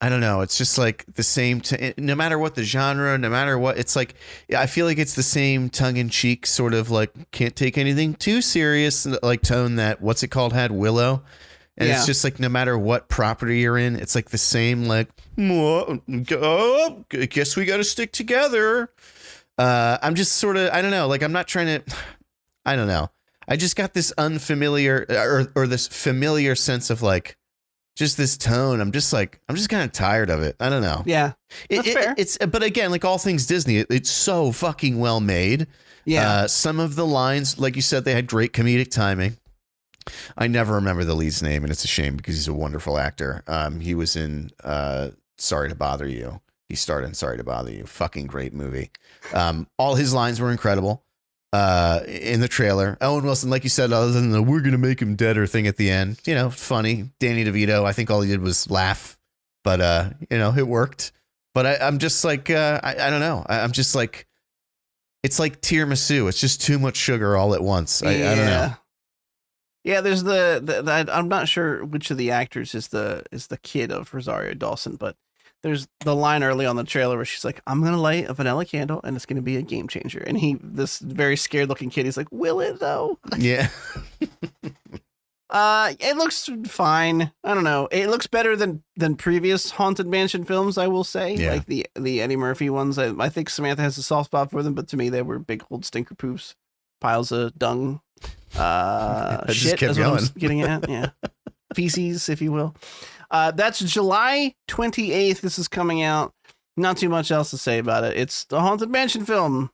I don't know. It's just like the same, no matter what the genre, no matter what, it's like, I feel like it's the same tongue in cheek sort of like, can't take anything too serious, like tone that, what's it called, had Willow. And it's just like, no matter what property you're in, it's like the same, like, I guess we got to stick together. I'm just sort of, I don't know. Like, I'm not trying to, I don't know. I just got this unfamiliar or this familiar sense of like, just this tone. I'm just kind of tired of it. I don't know. Yeah, that's fair. But again, like all things Disney, it's so fucking well made. Yeah. Some of the lines, like you said, they had great comedic timing. I never remember the lead's name, and it's a shame because he's a wonderful actor. He was in Sorry to Bother You. He starred in Sorry to Bother You. Fucking great movie. All his lines were incredible in the trailer. Owen Wilson, like you said, other than the "we're gonna make him deader" thing at the end, funny. Danny DeVito, I think all he did was laugh, but it worked. But I'm just like I don't know. I'm just like, it's like tiramisu. It's just too much sugar all at once. I don't know. Yeah, there's the I'm not sure which of the actors is the kid of Rosario Dawson, but there's the line early on the trailer where she's like, "I'm gonna light a vanilla candle and it's gonna be a game changer." And this very scared looking kid, he's like, "Will it though?" Yeah. It looks fine. I don't know. It looks better than previous Haunted Mansion films, I will say. Yeah. Like the Eddie Murphy ones. I think Samantha has a soft spot for them, but to me they were big old stinker poops, piles of dung. Shit, that's what I'm getting at. Yeah. Feces, if you will. That's July 28th. This is coming out. Not too much else to say about it. It's the Haunted Mansion film.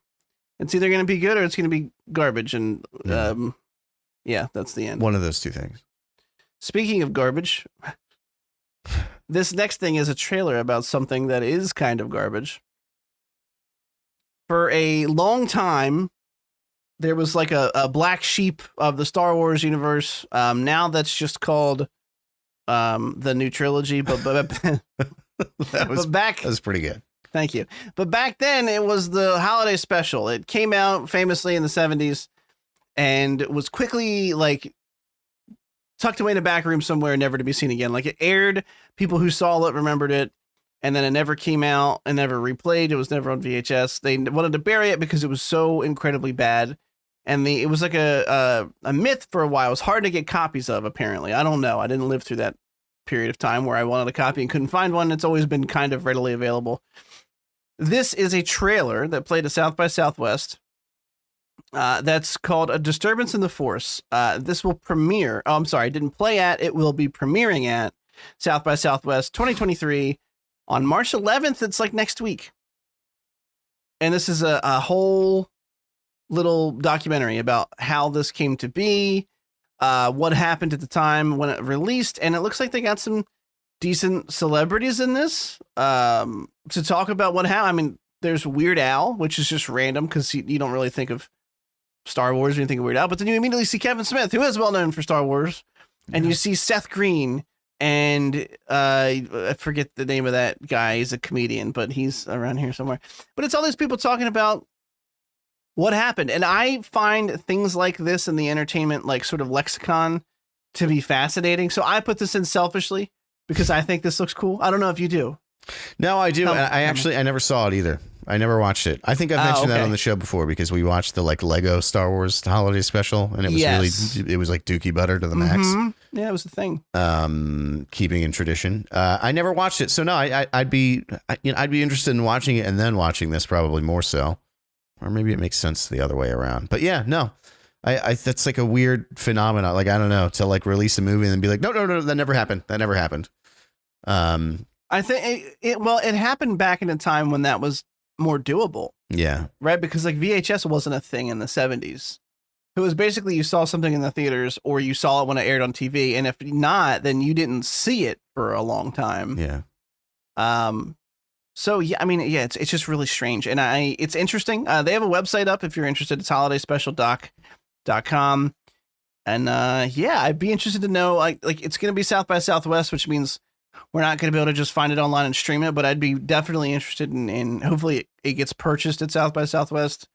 It's either going to be good or it's going to be garbage. And yeah, that's the end. One of those two things. Speaking of garbage, this next thing is a trailer about something that is kind of garbage. For a long time, there was like a black sheep of the Star Wars universe. Now that's just called the new trilogy. But that was pretty good. Thank you. But back then it was the holiday special. It came out famously in the 70s and was quickly like tucked away in a back room somewhere, never to be seen again. Like it aired, people who saw it remembered it, and then it never came out and never replayed. It was never on VHS. They wanted to bury it because it was so incredibly bad. And it was like a myth for a while. It was hard to get copies of, apparently. I don't know. I didn't live through that period of time where I wanted a copy and couldn't find one. It's always been kind of readily available. This is a trailer that played at South by Southwest. That's called A Disturbance in the Force. This will premiere. Oh, I'm sorry. It didn't play at. It will be premiering at South by Southwest 2023 on March 11th. It's like next week. And this is a whole little documentary about how this came to be, what happened at the time when it released, and it looks like they got some decent celebrities in this to talk about what happened. I mean, there's Weird Al, which is just random because you don't really think of Star Wars when you think of Weird Al, but then you immediately see Kevin Smith, who is well known for Star Wars, and you see Seth Green, and I forget the name of that guy. He's a comedian, but he's around here somewhere. But it's all these people talking about what happened. And I find things like this in the entertainment, like sort of lexicon, to be fascinating. So I put this in selfishly because I think this looks cool. I don't know if you do. No, I do. I never saw it either. I never watched it. I think I've mentioned that on the show before because we watched the like Lego Star Wars holiday special, and it was really, it was like Dookie butter to the max. Yeah, it was the thing. Keeping in tradition. I never watched it, so no, I'd be interested in watching it and then watching this probably more so, or maybe it makes sense the other way around. But yeah, no, I that's like a weird phenomenon. Like I don't know, to like release a movie and then be like, no, that never happened. That never happened. I think it happened back in a time when that was more doable. Yeah. Right? Because like VHS wasn't a thing in the 70s. It was basically you saw something in the theaters or you saw it when it aired on TV. And if not, then you didn't see it for a long time. Yeah. So yeah, I mean, yeah, it's just really strange. And it's interesting. They have a website up if you're interested. It's holidayspecialdoc.com. And yeah, I'd be interested to know like it's going to be South by Southwest, which means we're not going to be able to just find it online and stream it, but I'd be definitely interested in hopefully it gets purchased at South by Southwest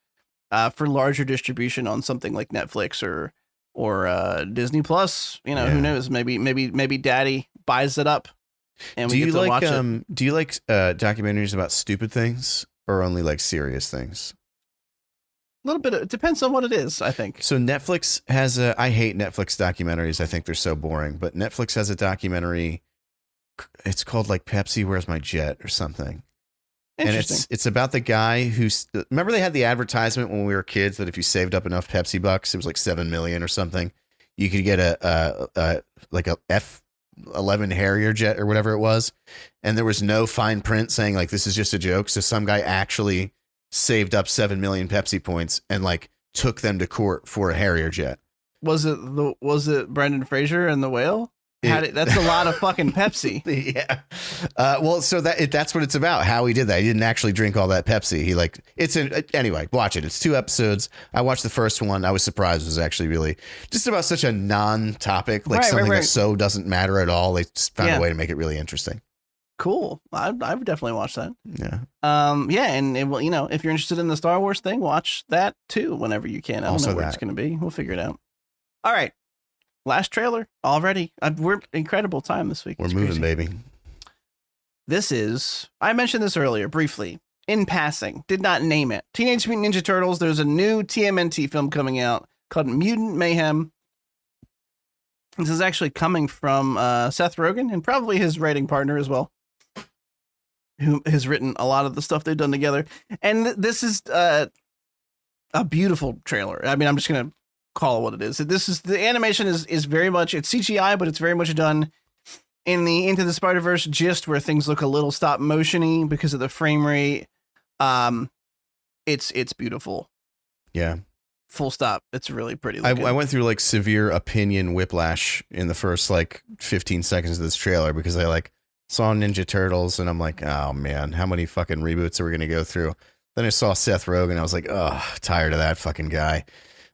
for larger distribution on something like Netflix or Disney Plus. You know, Who knows? Maybe Daddy buys it up and we get to watch it. Do you like documentaries about stupid things or only like serious things? A little bit. It depends on what it is, I think. So Netflix has I hate Netflix documentaries. I think they're so boring, but Netflix has a documentary. It's called like Pepsi, Where's My Jet or something. And it's about the guy who's, remember they had the advertisement when we were kids that if you saved up enough Pepsi bucks, it was like 7 million or something. You could get a F-11 Harrier jet or whatever it was. And there was no fine print saying like, this is just a joke. So some guy actually saved up 7 million Pepsi points and like took them to court for a Harrier jet. Was it Brendan Fraser and the whale? That's a lot of fucking Pepsi. Yeah. Well, so that's what it's about. How he did that. He didn't actually drink all that Pepsi. Anyway, watch it. It's 2 episodes. I watched the first one. I was surprised. It was actually really just about such a non-topic, like something that so doesn't matter at all. They just found a way to make it really interesting. Cool. I would definitely watch that. Yeah. Yeah. And it will, if you're interested in the Star Wars thing, watch that too, whenever you can. I don't know where it's going to be. We'll figure it out. All right. Last trailer already. We're incredible time this week. We're moving, baby. This is, I mentioned this earlier briefly in passing, did not name it. Teenage Mutant Ninja Turtles. There's a new TMNT film coming out called Mutant Mayhem. This is actually coming from Seth Rogen and probably his writing partner as well, who has written a lot of the stuff they've done together. And this is a beautiful trailer. I mean, I'm just going to call it what it is. The animation is very much, it's CGI, but it's very much done in the Into the Spider-Verse gist where things look a little stop motiony because of the frame rate. It's beautiful. Yeah. Full stop. It's really pretty. I went through like severe opinion whiplash in the first like 15 seconds of this trailer because I like saw Ninja Turtles and I'm like, oh man, how many fucking reboots are we going to go through? Then I saw Seth Rogen. I was like, oh, tired of that fucking guy.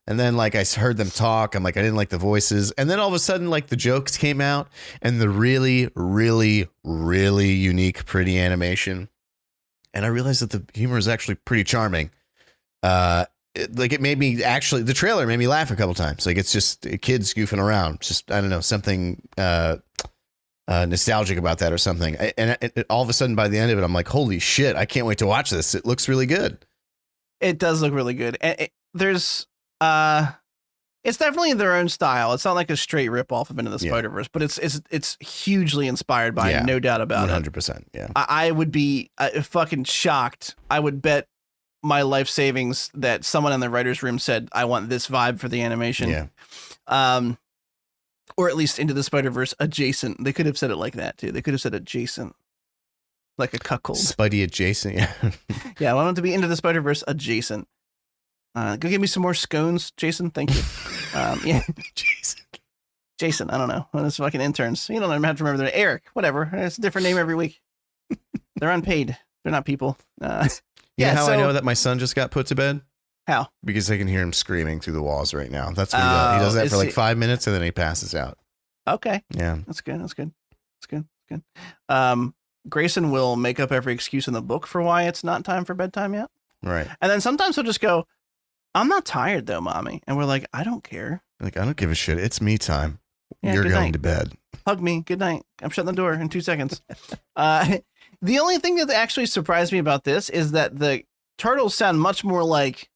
And then like I heard them talk. I'm like, I didn't like the voices. And then all of a sudden, like the jokes came out and the really, really, really unique, pretty animation. And I realized that the humor is actually pretty charming. It made me actually, the trailer made me laugh a couple times. Like it's just kids goofing around. Just, I don't know, something nostalgic about that or something. And all of a sudden by the end of it, I'm like, holy shit, I can't wait to watch this. It looks really good. It does look really good. It's definitely their own style. It's not like a straight rip off of Into the Spider-Verse, but it's hugely inspired by it, no doubt about 100%, it. 100%. Yeah. I would be fucking shocked. I would bet my life savings that someone in the writer's room said, I want this vibe for the animation. Yeah. Or at least Into the Spider-Verse adjacent. They could have said it like that too. They could have said adjacent. Like a cuckold. Spidey adjacent, yeah. Yeah, I want it to be Into the Spider-Verse adjacent. Go get me some more scones, Jason. Thank you. Yeah. Jason, I don't know. One of those fucking interns. You don't have to remember their Eric, whatever. It's a different name every week. They're unpaid. They're not people. How I know that my son just got put to bed? How? Because I can hear him screaming through the walls right now. That's what he does. He does that for like 5 minutes and then he passes out. Okay. Yeah. That's good. Grayson will make up every excuse in the book for why it's not time for bedtime yet. Right. And then sometimes he'll just go, I'm not tired though, mommy. And we're like, I don't care. Like, I don't give a shit. It's me time. Yeah, You're going to bed. Hug me. Good night. I'm shutting the door in 2 seconds. The only thing that actually surprised me about this is that the turtles sound much more like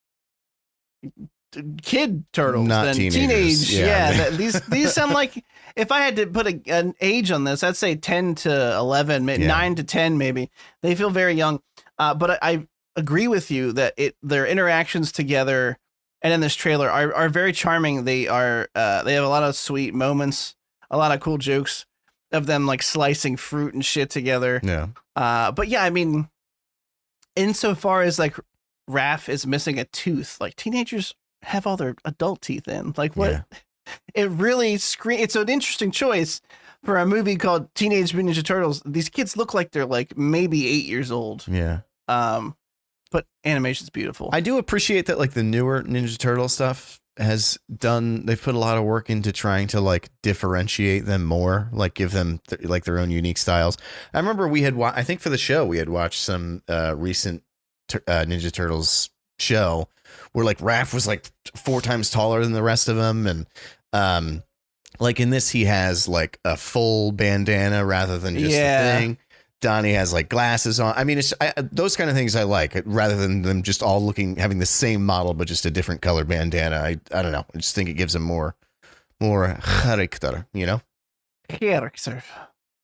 kid turtles than teenage. Yeah. These sound like, if I had to put an age on this, I'd say 10 to 11, 9 to 10, maybe. They feel very young. But I agree with you that their interactions together and in this trailer are very charming. They have a lot of sweet moments, a lot of cool jokes of them like slicing fruit and shit together. Yeah. But yeah, I mean, insofar as like Raph is missing a tooth, like teenagers have all their adult teeth in. Like what? Yeah. It really it's an interesting choice for a movie called Teenage Mutant Ninja Turtles. These kids look like they're like maybe 8 years old. Yeah. But animation's beautiful. I do appreciate that like the newer Ninja Turtle stuff they've put a lot of work into trying to like differentiate them more, like give them like their own unique styles. I remember I think for the show we had watched some recent Ninja Turtles show where like Raph was like 4 times taller than the rest of them, and like in this he has like a full bandana rather than just a thing. Donnie has like glasses on. I mean, those kind of things I like rather than them just all having the same model but just a different color bandana. I don't know. I just think it gives them more character, you know? Character.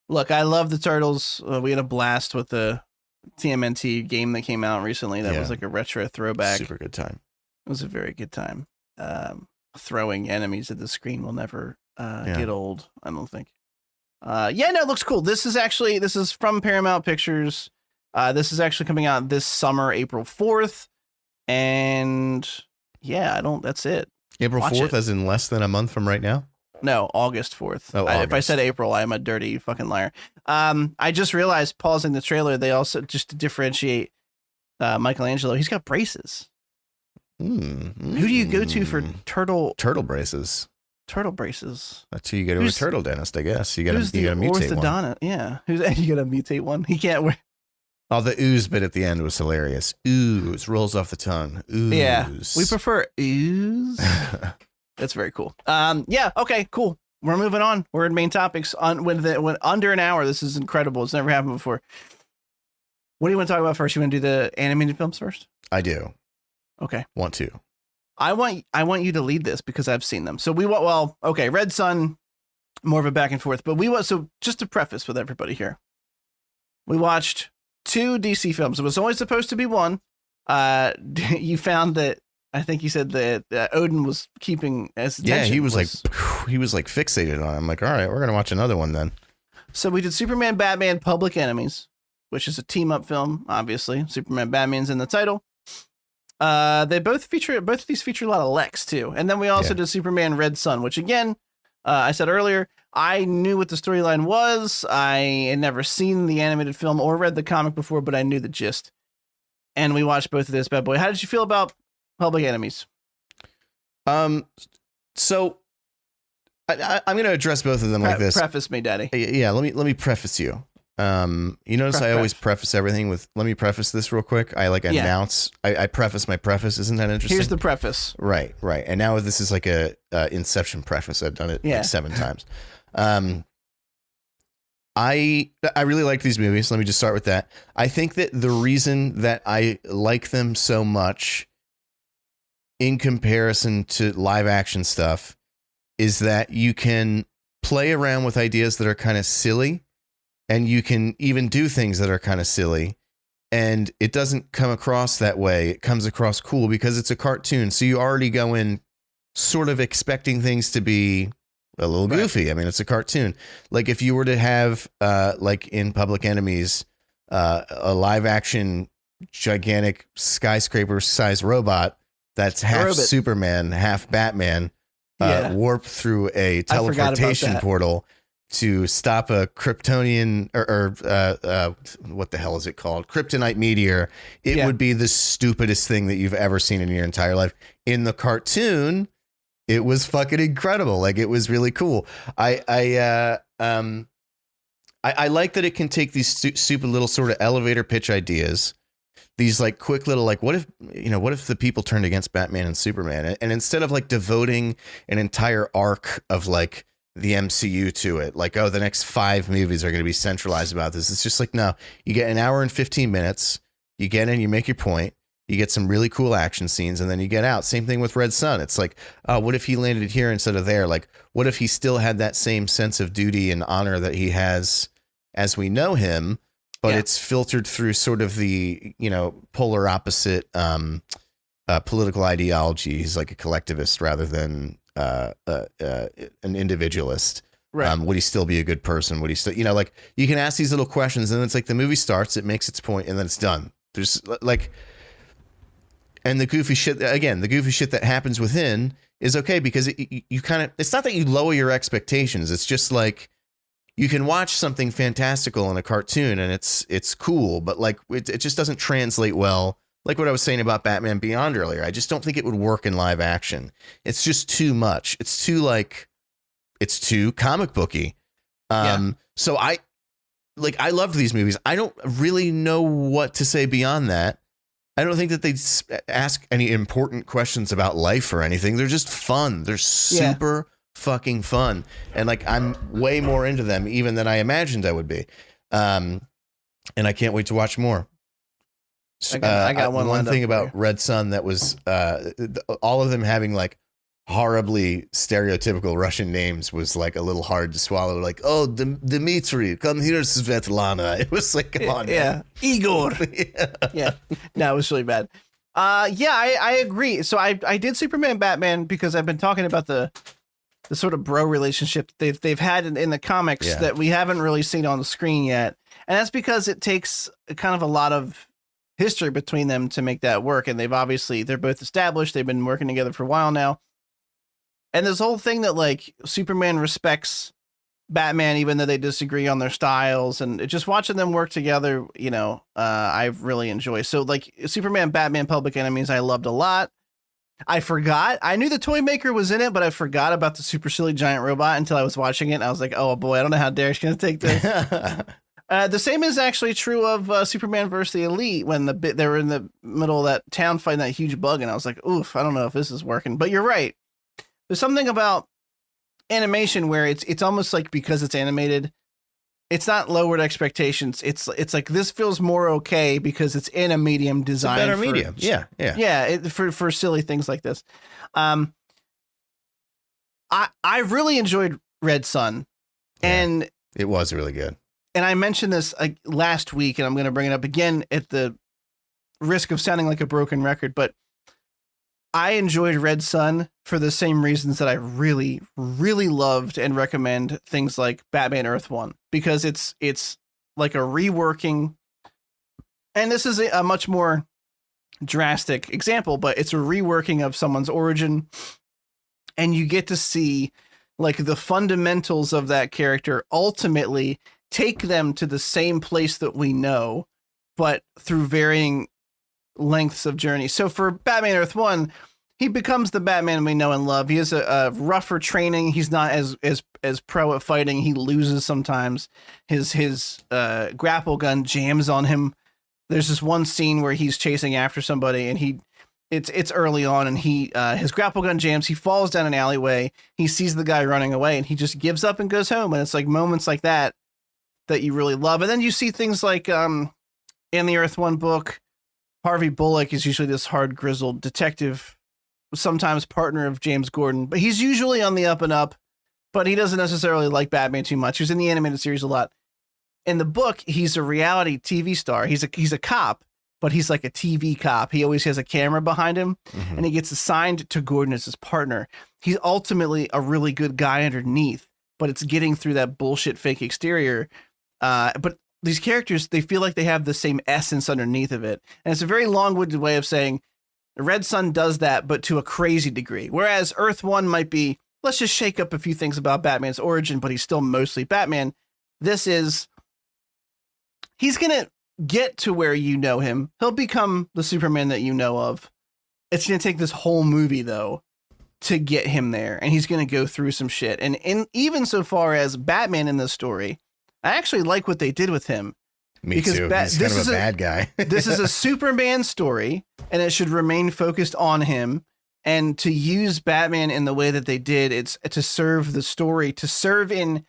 Look, I love the Turtles. We had a blast with the TMNT game that came out recently. That was like a retro throwback. Super good time. It was a very good time. Throwing enemies at the screen will never get old, I don't think. No, it looks cool. This is from Paramount Pictures. This is actually coming out this summer, April 4th. And that's it. April Watch 4th, it. as in less than a month from right now? No, August 4th. Oh, If I August. said April, I'm a dirty fucking liar. I just realized, pausing the trailer, they also, just to differentiate Michelangelo, he's got braces. Who do you go to for turtle braces? turtle braces? That's who you go to a turtle dentist, I guess. You got to mutate one. orthodontist? Yeah, you got to mutate one. He can't wear. Oh, the ooze bit at the end was hilarious. Ooze rolls off the tongue. Ooze. Yeah, we prefer ooze. That's very cool. Yeah. Okay. Cool. We're moving on. We're in main topics. When under an hour, this is incredible. It's never happened before. What do you want to talk about first? You want to do the animated films first? I do. Okay. Want to. I want you to lead this because I've seen them. So okay, Red Sun, more of a back and forth, but so just to preface with everybody here, we watched 2 DC films. It was only supposed to be one. You found that, I think you said that Odin was keeping his attention. Yeah, he was fixated on it. I'm like, all right, we're going to watch another one then. So we did Superman, Batman, Public Enemies, which is a team up film, obviously. Superman, Batman's in the title. Both of these feature a lot of Lex too. And then we also did Superman Red Sun, which again, I said earlier, I knew what the storyline was. I had never seen the animated film or read the comic before, but I knew the gist. And we watched both of this bad boy. How did you feel about Public Enemies? So I'm going to address both of them like this. Preface me, Daddy. Yeah, let me preface you. You notice I always preface everything with, let me preface this real quick. I announce, I preface my preface. Isn't that interesting? Here's the preface. Right. And now this is like a Inception preface. I've done it like 7 times. I really like these movies. Let me just start with that. I think that the reason that I like them so much in comparison to live action stuff is that you can play around with ideas that are kind of silly, and you can even do things that are kind of silly, and it doesn't come across that way. It comes across cool because it's a cartoon. So you already go in sort of expecting things to be a little goofy. Right. I mean, it's a cartoon. Like if you were to have, like in Public Enemies, a live action gigantic skyscraper sized robot that's half Superman, half Batman, warp through a teleportation portal to stop a Kryptonian or what the hell is it called? Kryptonite meteor. It would be the stupidest thing that you've ever seen in your entire life. In the cartoon, it was fucking incredible. Like, it was really cool. I like that it can take these stupid little sort of elevator pitch ideas, these like quick little, like, what if the people turned against Batman and Superman? And instead of like devoting an entire arc of like the MCU to it, like, oh, the next 5 movies are going to be centralized about this. It's just like, no, you get an hour and 15 minutes, you get in, you make your point, you get some really cool action scenes, and then you get out. Same thing with Red Sun. It's like, what if he landed here instead of there? Like, what if he still had that same sense of duty and honor that he has as we know him, but it's filtered through sort of the, polar opposite political ideology. He's like a collectivist rather than an individualist. Right. Would he still be a good person? Would he still, like, you can ask these little questions, and then it's like the movie starts, it makes its point, and then it's done. There's like, and the goofy shit that happens within is okay because you kind of, it's not that you lower your expectations. It's just like, you can watch something fantastical in a cartoon and it's cool, but like it just doesn't translate well. Like what I was saying about Batman Beyond earlier, I just don't think it would work in live action. It's just too much. It's too comic booky. So I loved these movies. I don't really know what to say beyond that. I don't think that they ask any important questions about life or anything. They're just fun. They're super fucking fun. And like, I'm way more into them even than I imagined I would be. And I can't wait to watch more. I got one thing about Red Sun that was all of them having like horribly stereotypical Russian names was like a little hard to swallow. Like, oh, Dmitry, come here, Svetlana. It was like, come on, man. Igor. Yeah. No, it was really bad. I agree. So I did Superman Batman because I've been talking about the sort of bro relationship they've had in the comics that we haven't really seen on the screen yet. And that's because it takes kind of a lot of history between them to make that work. And they're both established. They've been working together for a while now. And this whole thing that like Superman respects Batman, even though they disagree on their styles, and just watching them work together, you know, I really enjoy. So like Superman, Batman, Public Enemies, I loved a lot. I forgot. I knew the toy maker was in it, but I forgot about the super silly giant robot until I was watching it. And I was like, oh boy, I don't know how Derek's going to take this. The same is actually true of Superman versus the Elite when they were in the middle of that town fighting that huge bug. And I was like, oof, I don't know if this is working. But you're right. There's something about animation where it's almost like because it's animated, it's not lowered expectations. It's like this feels more okay because it's in a medium designed. It's a better medium. Yeah. For silly things like this. I really enjoyed Red Sun, and it was really good. And I mentioned this last week, and I'm going to bring it up again at the risk of sounding like a broken record, but I enjoyed Red Sun for the same reasons that I really, really loved and recommend things like Batman Earth 1, because it's like a reworking, and this is a much more drastic example, but it's a reworking of someone's origin, and you get to see like the fundamentals of that character ultimately take them to the same place that we know, but through varying lengths of journey. So for Batman Earth 1, he becomes the Batman we know and love. He has a rougher training. He's not as pro at fighting. He loses sometimes. His grapple gun jams on him. There's this one scene where he's chasing after somebody, and it's early on, and his grapple gun jams. He falls down an alleyway. He sees the guy running away, and he just gives up and goes home. And it's like moments like that you really love. And then you see things like in the Earth 1 book, Harvey Bullock is usually this hard, grizzled detective, sometimes partner of James Gordon, but he's usually on the up and up, but he doesn't necessarily like Batman too much. He was in the animated series a lot. In the book, he's a reality TV star. He's a cop, but he's like a TV cop. He always has a camera behind him, and he gets assigned to Gordon as his partner. He's ultimately a really good guy underneath, but it's getting through that bullshit fake exterior. But these characters, they feel like they have the same essence underneath of it. And it's a very long-winded way of saying Red Sun does that, but to a crazy degree. Whereas Earth 1 might be, let's just shake up a few things about Batman's origin, but he's still mostly Batman. This is, he's going to get to where you know him. He'll become the Superman that you know of. It's going to take this whole movie, though, to get him there. And he's going to go through some shit. And even so far as Batman in this story, I actually like what they did with him. Me too. He's kind of a bad guy. This is a Superman story, and it should remain focused on him. And to use Batman in the way that they did, it's to serve the story, to serve in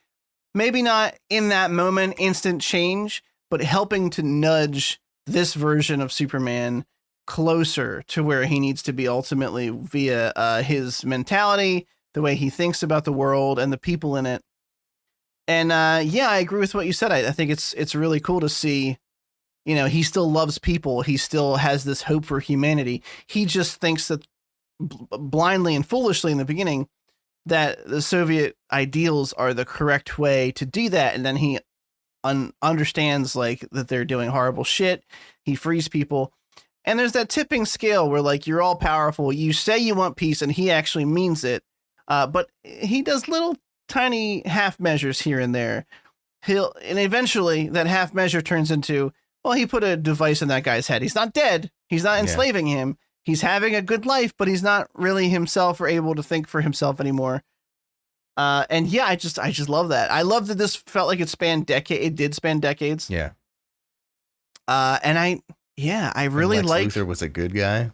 maybe not in that moment instant change, but helping to nudge this version of Superman closer to where he needs to be ultimately via his mentality, the way he thinks about the world and the people in it. And I agree with what you said. I think it's really cool to see, you know, he still loves people. He still has this hope for humanity. He just thinks that blindly and foolishly in the beginning that the Soviet ideals are the correct way to do that. And then he understands like that they're doing horrible shit. He frees people. And there's that tipping scale where like you're all powerful. You say you want peace and he actually means it. But he does little tiny half measures here and there. And eventually that half measure turns into, well, he put a device in that guy's head. He's not dead. He's not enslaving him. He's having a good life, but he's not really himself or able to think for himself anymore. And yeah, I just love that. I love that this felt like it spanned decades. It did span decades. Yeah. And I really like Luthor was a good guy.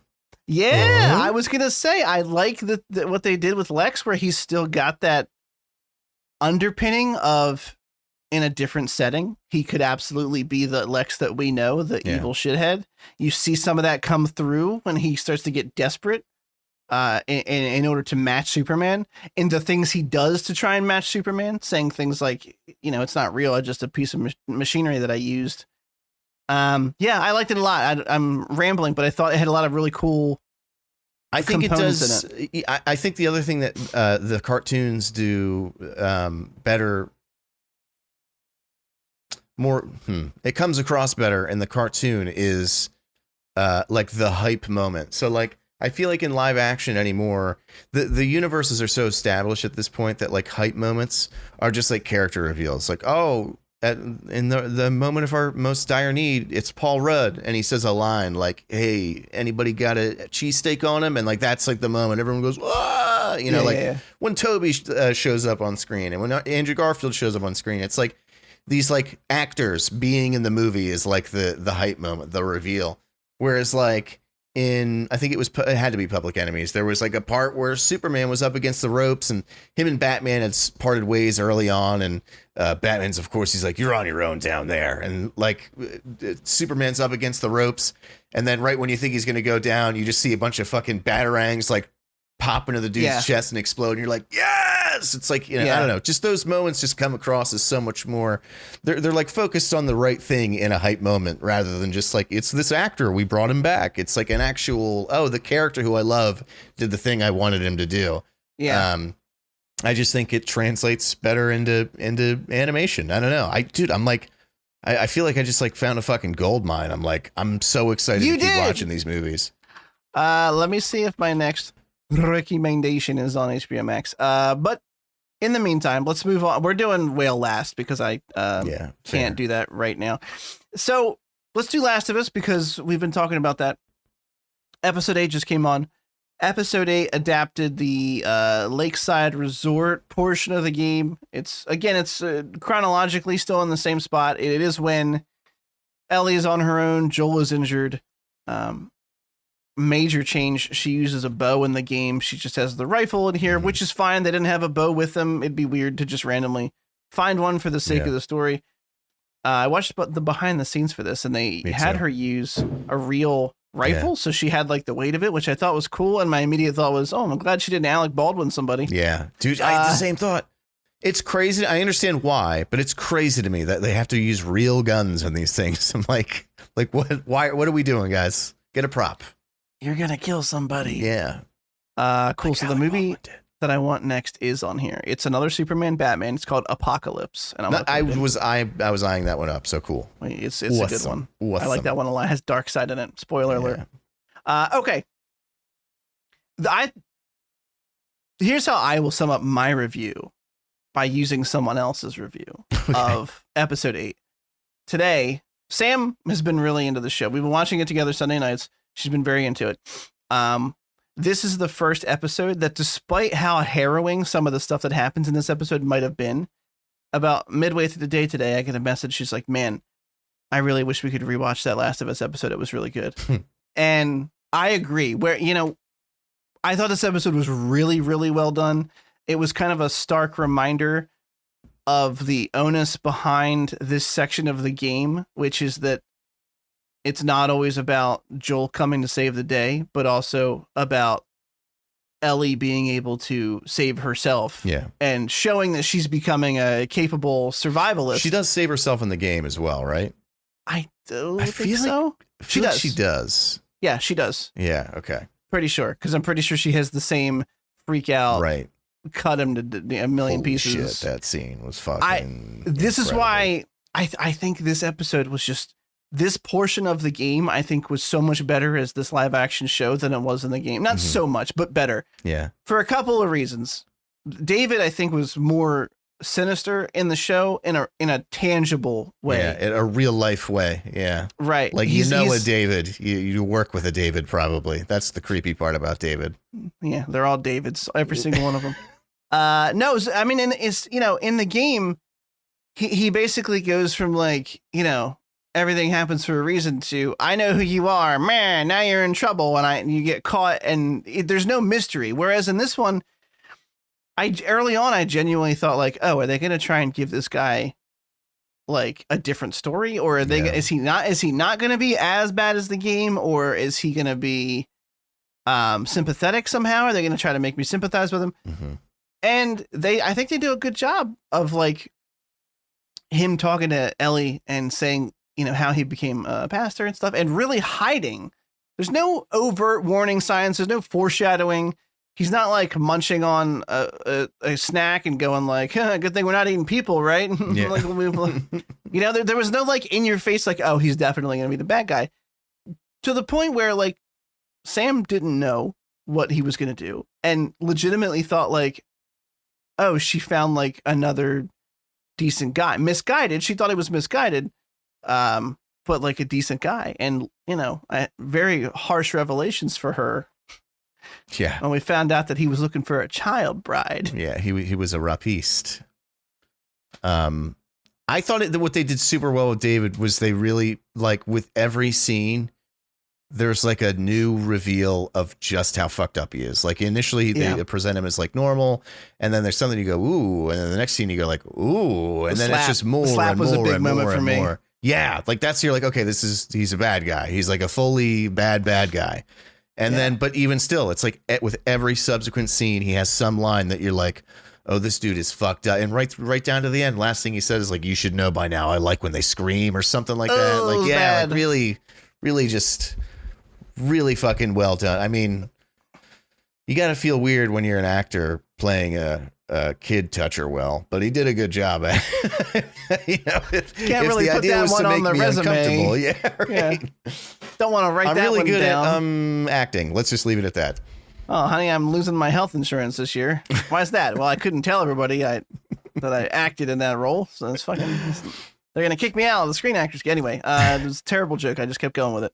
Yeah, I was gonna say I like what they did with Lex, where he's still got that underpinning of in a different setting. He could absolutely be the Lex that we know, the evil shithead. You see some of that come through when he starts to get desperate in order to match Superman, in the things he does to try and match Superman, saying things like, you know, it's not real, it's just a piece of machinery that I used. I liked it a lot. I'm rambling, but I thought it had a lot of really cool I think it does. I think the other thing that the cartoons do better, it comes across better in the cartoon is like the hype moment. So like I feel like in live action anymore, the universes are so established at this point that like hype moments are just like character reveals. Like, oh, in the moment of our most dire need, it's Paul Rudd, and he says a line like, "Hey, anybody got a cheesesteak on him?" And like that's like the moment everyone goes, "Ah!" You know, when Toby shows up on screen, and when Andrew Garfield shows up on screen, it's like these like actors being in the movie is like the hype moment, the reveal. Whereas like I think it had to be Public Enemies, there was like a part where Superman was up against the ropes and him and Batman had parted ways early on, and Batman's, of course, he's like, "You're on your own down there," and like Superman's up against the ropes, and then right when you think he's gonna go down, you just see a bunch of fucking batarangs like pop into the dude's chest and explode, and you're like, yes! It's like, I don't know, just those moments just come across as so much more, they're like focused on the right thing in a hype moment, rather than just like, it's this actor, we brought him back. It's like an actual, the character who I love did the thing I wanted him to do. I just think it translates better into animation. I don't know, I'm like, I feel like I just like found a fucking gold mine. I'm so excited to keep watching these movies. Let me see if my next recommendation is on HBO Max. But in the meantime, let's move on. We're doing Whale last because I can't do that right now. So let's do Last of Us because we've been talking about that. Episode 8 just came on. Episode 8 adapted the lakeside resort portion of the game. It's chronologically still in the same spot. It is when Ellie is on her own, Joel is injured. Major change. She uses a bow in the game. She just has the rifle in here, which is fine. They didn't have a bow with them. It'd be weird to just randomly find one for the sake of the story. I watched the behind the scenes for this, and they had her use a real rifle. So she had like the weight of it, which I thought was cool. And my immediate thought was, I'm glad she didn't Alec Baldwin somebody. Yeah, dude, I had the same thought. It's crazy. I understand why, but it's crazy to me that they have to use real guns on these things. I'm like what? Why? What are we doing, guys? Get a prop. You're gonna kill somebody. Yeah. Cool. So the movie that I want next is on here. It's another Superman Batman. It's called Apocalypse, and I was eyeing that one up. So cool. It's a good one. Awesome. I like that one a lot. It has Darkseid in it. Spoiler alert. Okay. Here's how I will sum up my review by using someone else's review of episode 8. Today, Sam has been really into the show. We've been watching it together Sunday nights. She's been very into it. This is the first episode that, despite how harrowing some of the stuff that happens in this episode might have been, about midway through the day today, I get a message. She's like, "Man, I really wish we could rewatch that Last of Us episode. It was really good." And I agree. I thought this episode was really, really well done. It was kind of a stark reminder of the onus behind this section of the game, which is that it's not always about Joel coming to save the day, but also about Ellie being able to save herself. Yeah. And showing that she's becoming a capable survivalist. She does save herself in the game as well, right? I feel so. She does. She does. Yeah, she does. Yeah. Okay. Pretty sure. Because I'm pretty sure she has the same freak out. Right. Cut him to a million pieces. Shit, that scene was fucking This is why I think this episode was just, this portion of the game, I think, was so much better as this live action show than it was in the game. Not so much, but better. Yeah. For a couple of reasons. David, I think, was more sinister in the show in a tangible way. Yeah, in a real life way. Yeah. Right. Like, he's a David. You work with a David, probably. That's the creepy part about David. Yeah, they're all Davids, every single one of them. No, I mean, it's, in the game, he basically goes from like, everything happens for a reason to, I know who you are, man, now you're in trouble, and you get caught, and there's no mystery. Whereas in this one, early on, I genuinely thought like, oh, are they going to try and give this guy like a different story, or is he not going to be as bad as the game, or is he going to be sympathetic somehow? Are they going to try to make me sympathize with him? Mm-hmm. And I think they do a good job of like him talking to Ellie and saying, how he became a pastor and stuff, and really hiding. There's no overt warning signs. There's no foreshadowing. He's not like munching on a snack and going like, good thing we're not eating people, right? Yeah. There was no like in your face, like, oh, he's definitely going to be the bad guy, to the point where like Sam didn't know what he was going to do and legitimately thought like, oh, she found like another decent guy. Misguided. She thought he was misguided, but like a decent guy. And, very harsh revelations for her. Yeah. When we found out that he was looking for a child bride. Yeah, he was a rapiste. I thought that what they did super well with David was they really, like, with every scene, there's like a new reveal of just how fucked up he is. Like initially they present him as like normal, and then there's something you go, ooh, and then the next scene you go like, ooh, and then it's just more and more and more and more. Yeah, like that's, you're like, okay, he's a bad guy. He's like a fully bad guy. And then, but even still, it's like with every subsequent scene, he has some line that you're like, oh, this dude is fucked up. And right down to the end, last thing he says is like, you should know by now, I like when they scream or something like that. Like, yeah, like really just really fucking well done. I mean, you got to feel weird when you're an actor playing a kid toucher well, but he did a good job at it. Can't really put that one on the resume. Yeah, right. Yeah. Don't want to write that one down. I'm really good at acting. Let's just leave it at that. Oh, honey, I'm losing my health insurance this year. Why is that? Well, I couldn't tell everybody that I acted in that role, so it's fucking. They're gonna kick me out of the Screen Actors. Anyway, it was a terrible joke. I just kept going with it.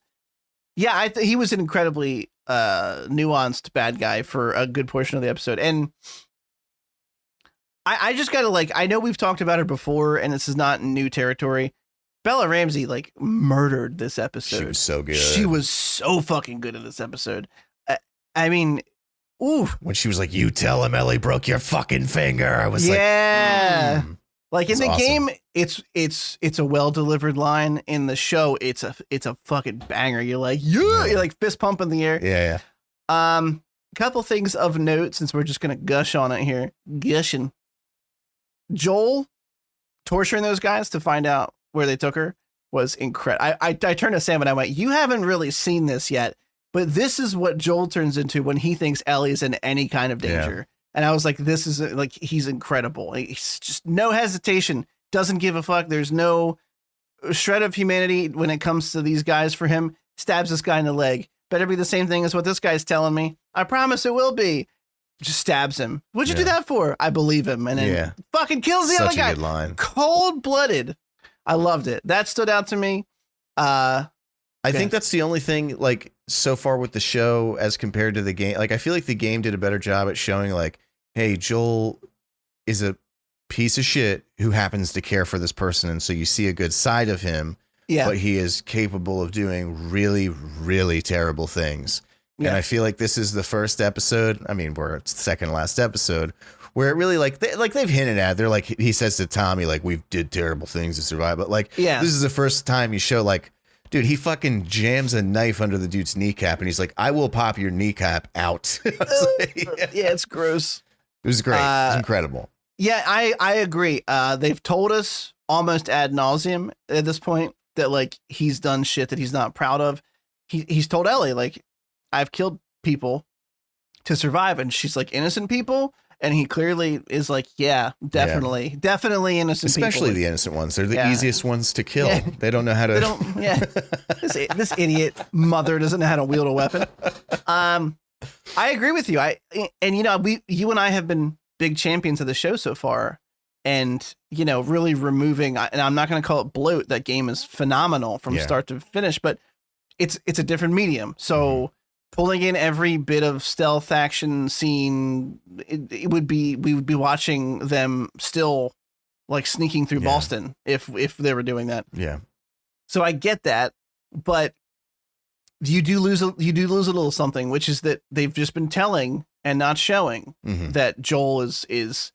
Yeah, he was an incredibly nuanced bad guy for a good portion of the episode, and I just gotta like. I know we've talked about her before, and this is not new territory. Bella Ramsey like murdered this episode. She was so good. She was so fucking good in this episode. I mean, ooh. When she was like, "You tell him Ellie broke your fucking finger," I was like, like in the awesome. game, it's a well delivered line. In the show, it's a fucking banger. You're like, you're like fist pump in the air. Yeah. Couple things of note since we're just gonna gush on it here. Gushing. Joel torturing those guys to find out where they took her was incredible. I turned to Sam and I went, "You haven't really seen this yet, but this is what Joel turns into when he thinks Ellie's in any kind of danger." Yeah. And I was like, "This is like he's incredible. He's just no hesitation, doesn't give a fuck. There's no shred of humanity when it comes to these guys for him. Stabs this guy in the leg. Better be the same thing as what this guy's telling me. I promise it will be." Just stabs him. What'd you do that for? I believe him. And then fucking kills the other guy. Such a good line. Cold-blooded. I loved it. That stood out to me. I think that's the only thing, like, so far with the show as compared to the game. Like, I feel like the game did a better job at showing, like, hey, Joel is a piece of shit who happens to care for this person. And so you see a good side of him, but he is capable of doing really, really terrible things. Yeah. And I feel like this is the first episode. I mean, we're second to last episode where it really they've hinted at. They're like, he says to Tommy, like, we did terrible things to survive. But like, this is the first time you show like, dude, he fucking jams a knife under the dude's kneecap and he's like, I will pop your kneecap out. It's gross. It was great. It was incredible. Yeah, I agree. They've told us almost ad nauseum at this point that like he's done shit that he's not proud of. He's told Ellie, like, I've killed people to survive. And she's like, innocent people? And he clearly is like, yeah, definitely innocent people. Especially the innocent ones. They're the easiest ones to kill. Yeah. They don't know how to. This idiot mother doesn't know how to wield a weapon. I agree with you. You and I have been big champions of the show so far. And, really removing, and I'm not going to call it bloat. That game is phenomenal from start to finish, but it's a different medium. So pulling in every bit of stealth action scene, we would be watching them still like sneaking through Boston if they were doing that. Yeah. So I get that, but you do lose a little something, which is that they've just been telling and not showing that Joel is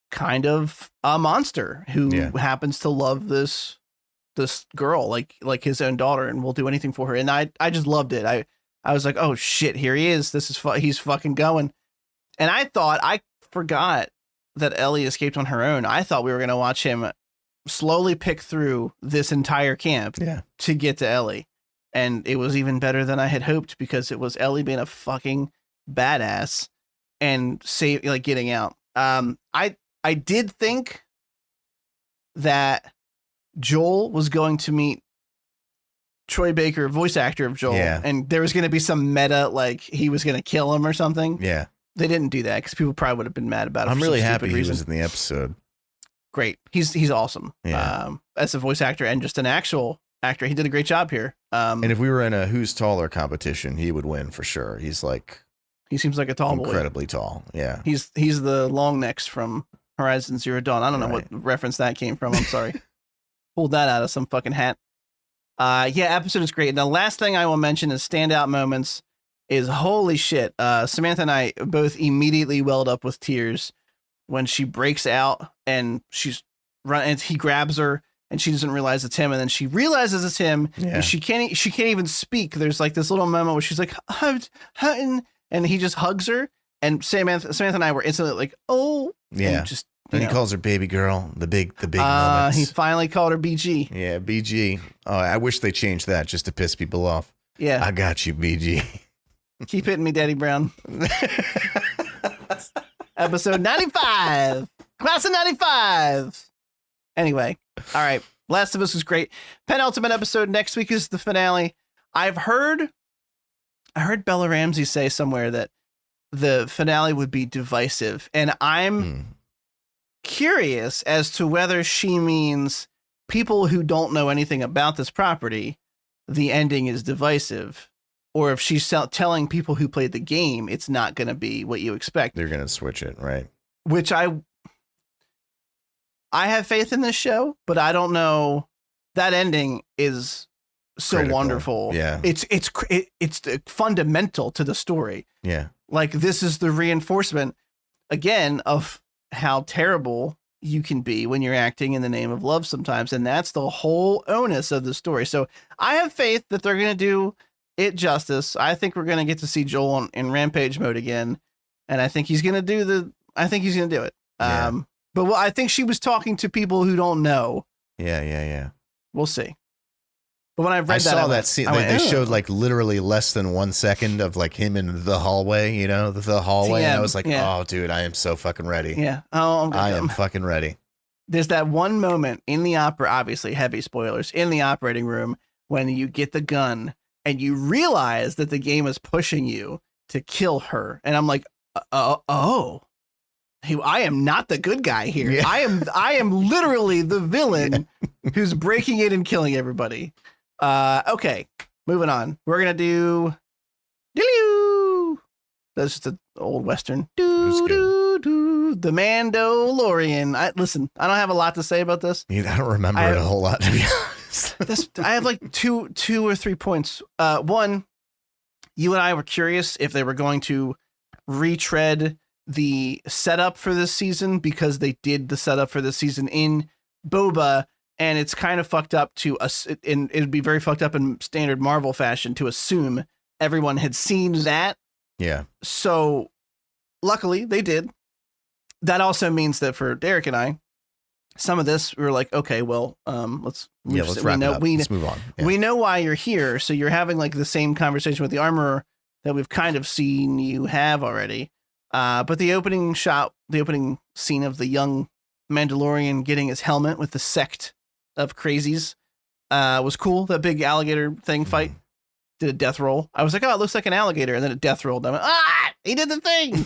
kind of a monster who happens to love this girl like his own daughter and will do anything for her. And I just loved it. I was like, oh shit, here he is. He's fucking going. And I forgot that Ellie escaped on her own. I thought we were going to watch him slowly pick through this entire camp to get to Ellie. And it was even better than I had hoped because it was Ellie being a fucking badass and getting out. I did think that Joel was going to meet Troy Baker, voice actor of Joel, and there was going to be some meta, like he was going to kill him or something. Yeah. They didn't do that because people probably would have been mad about it. I'm really happy he was in the episode. Great. He's awesome. Yeah. As a voice actor and just an actual actor, he did a great job here. And if we were in a who's taller competition, he would win for sure. He seems like a tall boy. Incredibly tall. Yeah. He's the long necks from Horizon Zero Dawn. I don't know what reference that came from. I'm sorry. Pulled that out of some fucking hat. Episode is great. And the last thing I will mention is standout moments is holy shit. Samantha and I both immediately welled up with tears when she breaks out and she's running and he grabs her and she doesn't realize it's him. And then she realizes it's him and she can't even speak. There's like this little moment where she's like, and he just hugs her. And Samantha and I were instantly like, oh, yeah. And he calls her baby girl, the big moments. He finally called her BG. Yeah, BG. Oh, I wish they changed that just to piss people off. Yeah. I got you, BG. Keep hitting me, Daddy Brown. Episode 95. Class of 95. Anyway, all right. Last of Us was great. Penultimate episode next week is the finale. I heard Bella Ramsey say somewhere that the finale would be divisive, and I'm curious as to whether she means people who don't know anything about this property, the ending is divisive, or if she's telling people who played the game, it's not going to be what you expect. They're going to switch it, right? Which I have faith in this show, but I don't know. That ending is so critical. Wonderful. Yeah. It's fundamental to the story. Yeah. Like this is the reinforcement again of how terrible you can be when you're acting in the name of love sometimes. And that's the whole onus of the story. So I have faith that they're going to do it justice. I think we're going to get to see Joel in rampage mode again. And I think he's going to do it. Yeah. But I think she was talking to people who don't know. Yeah. We'll see. But when I read I saw that scene, they showed like literally less than 1 second of like him in the hallway, the hallway. And I was like, oh, dude, I am so fucking ready. Yeah. Oh, I am fucking ready. There's that one moment in the obviously heavy spoilers, in the operating room when you get the gun and you realize that the game is pushing you to kill her. And I'm like, I am not the good guy here. Yeah. I am literally the villain who's breaking in and killing everybody. Okay, moving on. We're gonna do that's just an old western. The Mandalorian. I don't have a lot to say about this. I don't remember it a whole lot, to be honest. I have like two or 3 points. One, you and I were curious if they were going to retread the setup for this season, because they did the setup for this season in Boba, and it's kind of fucked up to us, and it'd be very fucked up in standard Marvel fashion to assume everyone had seen that. Yeah. So luckily they did. That also means that for Derek and I, some of this we were like, okay, well, let's wrap it up. Let's move on. Yeah. We know why you're here, so you're having like the same conversation with the armorer that we've kind of seen you have already. But the opening scene of the young Mandalorian getting his helmet with the sect of crazies was cool. That big alligator thing fight did a death roll. I was like, oh, it looks like an alligator, and then it death rolled. I went, he did the thing.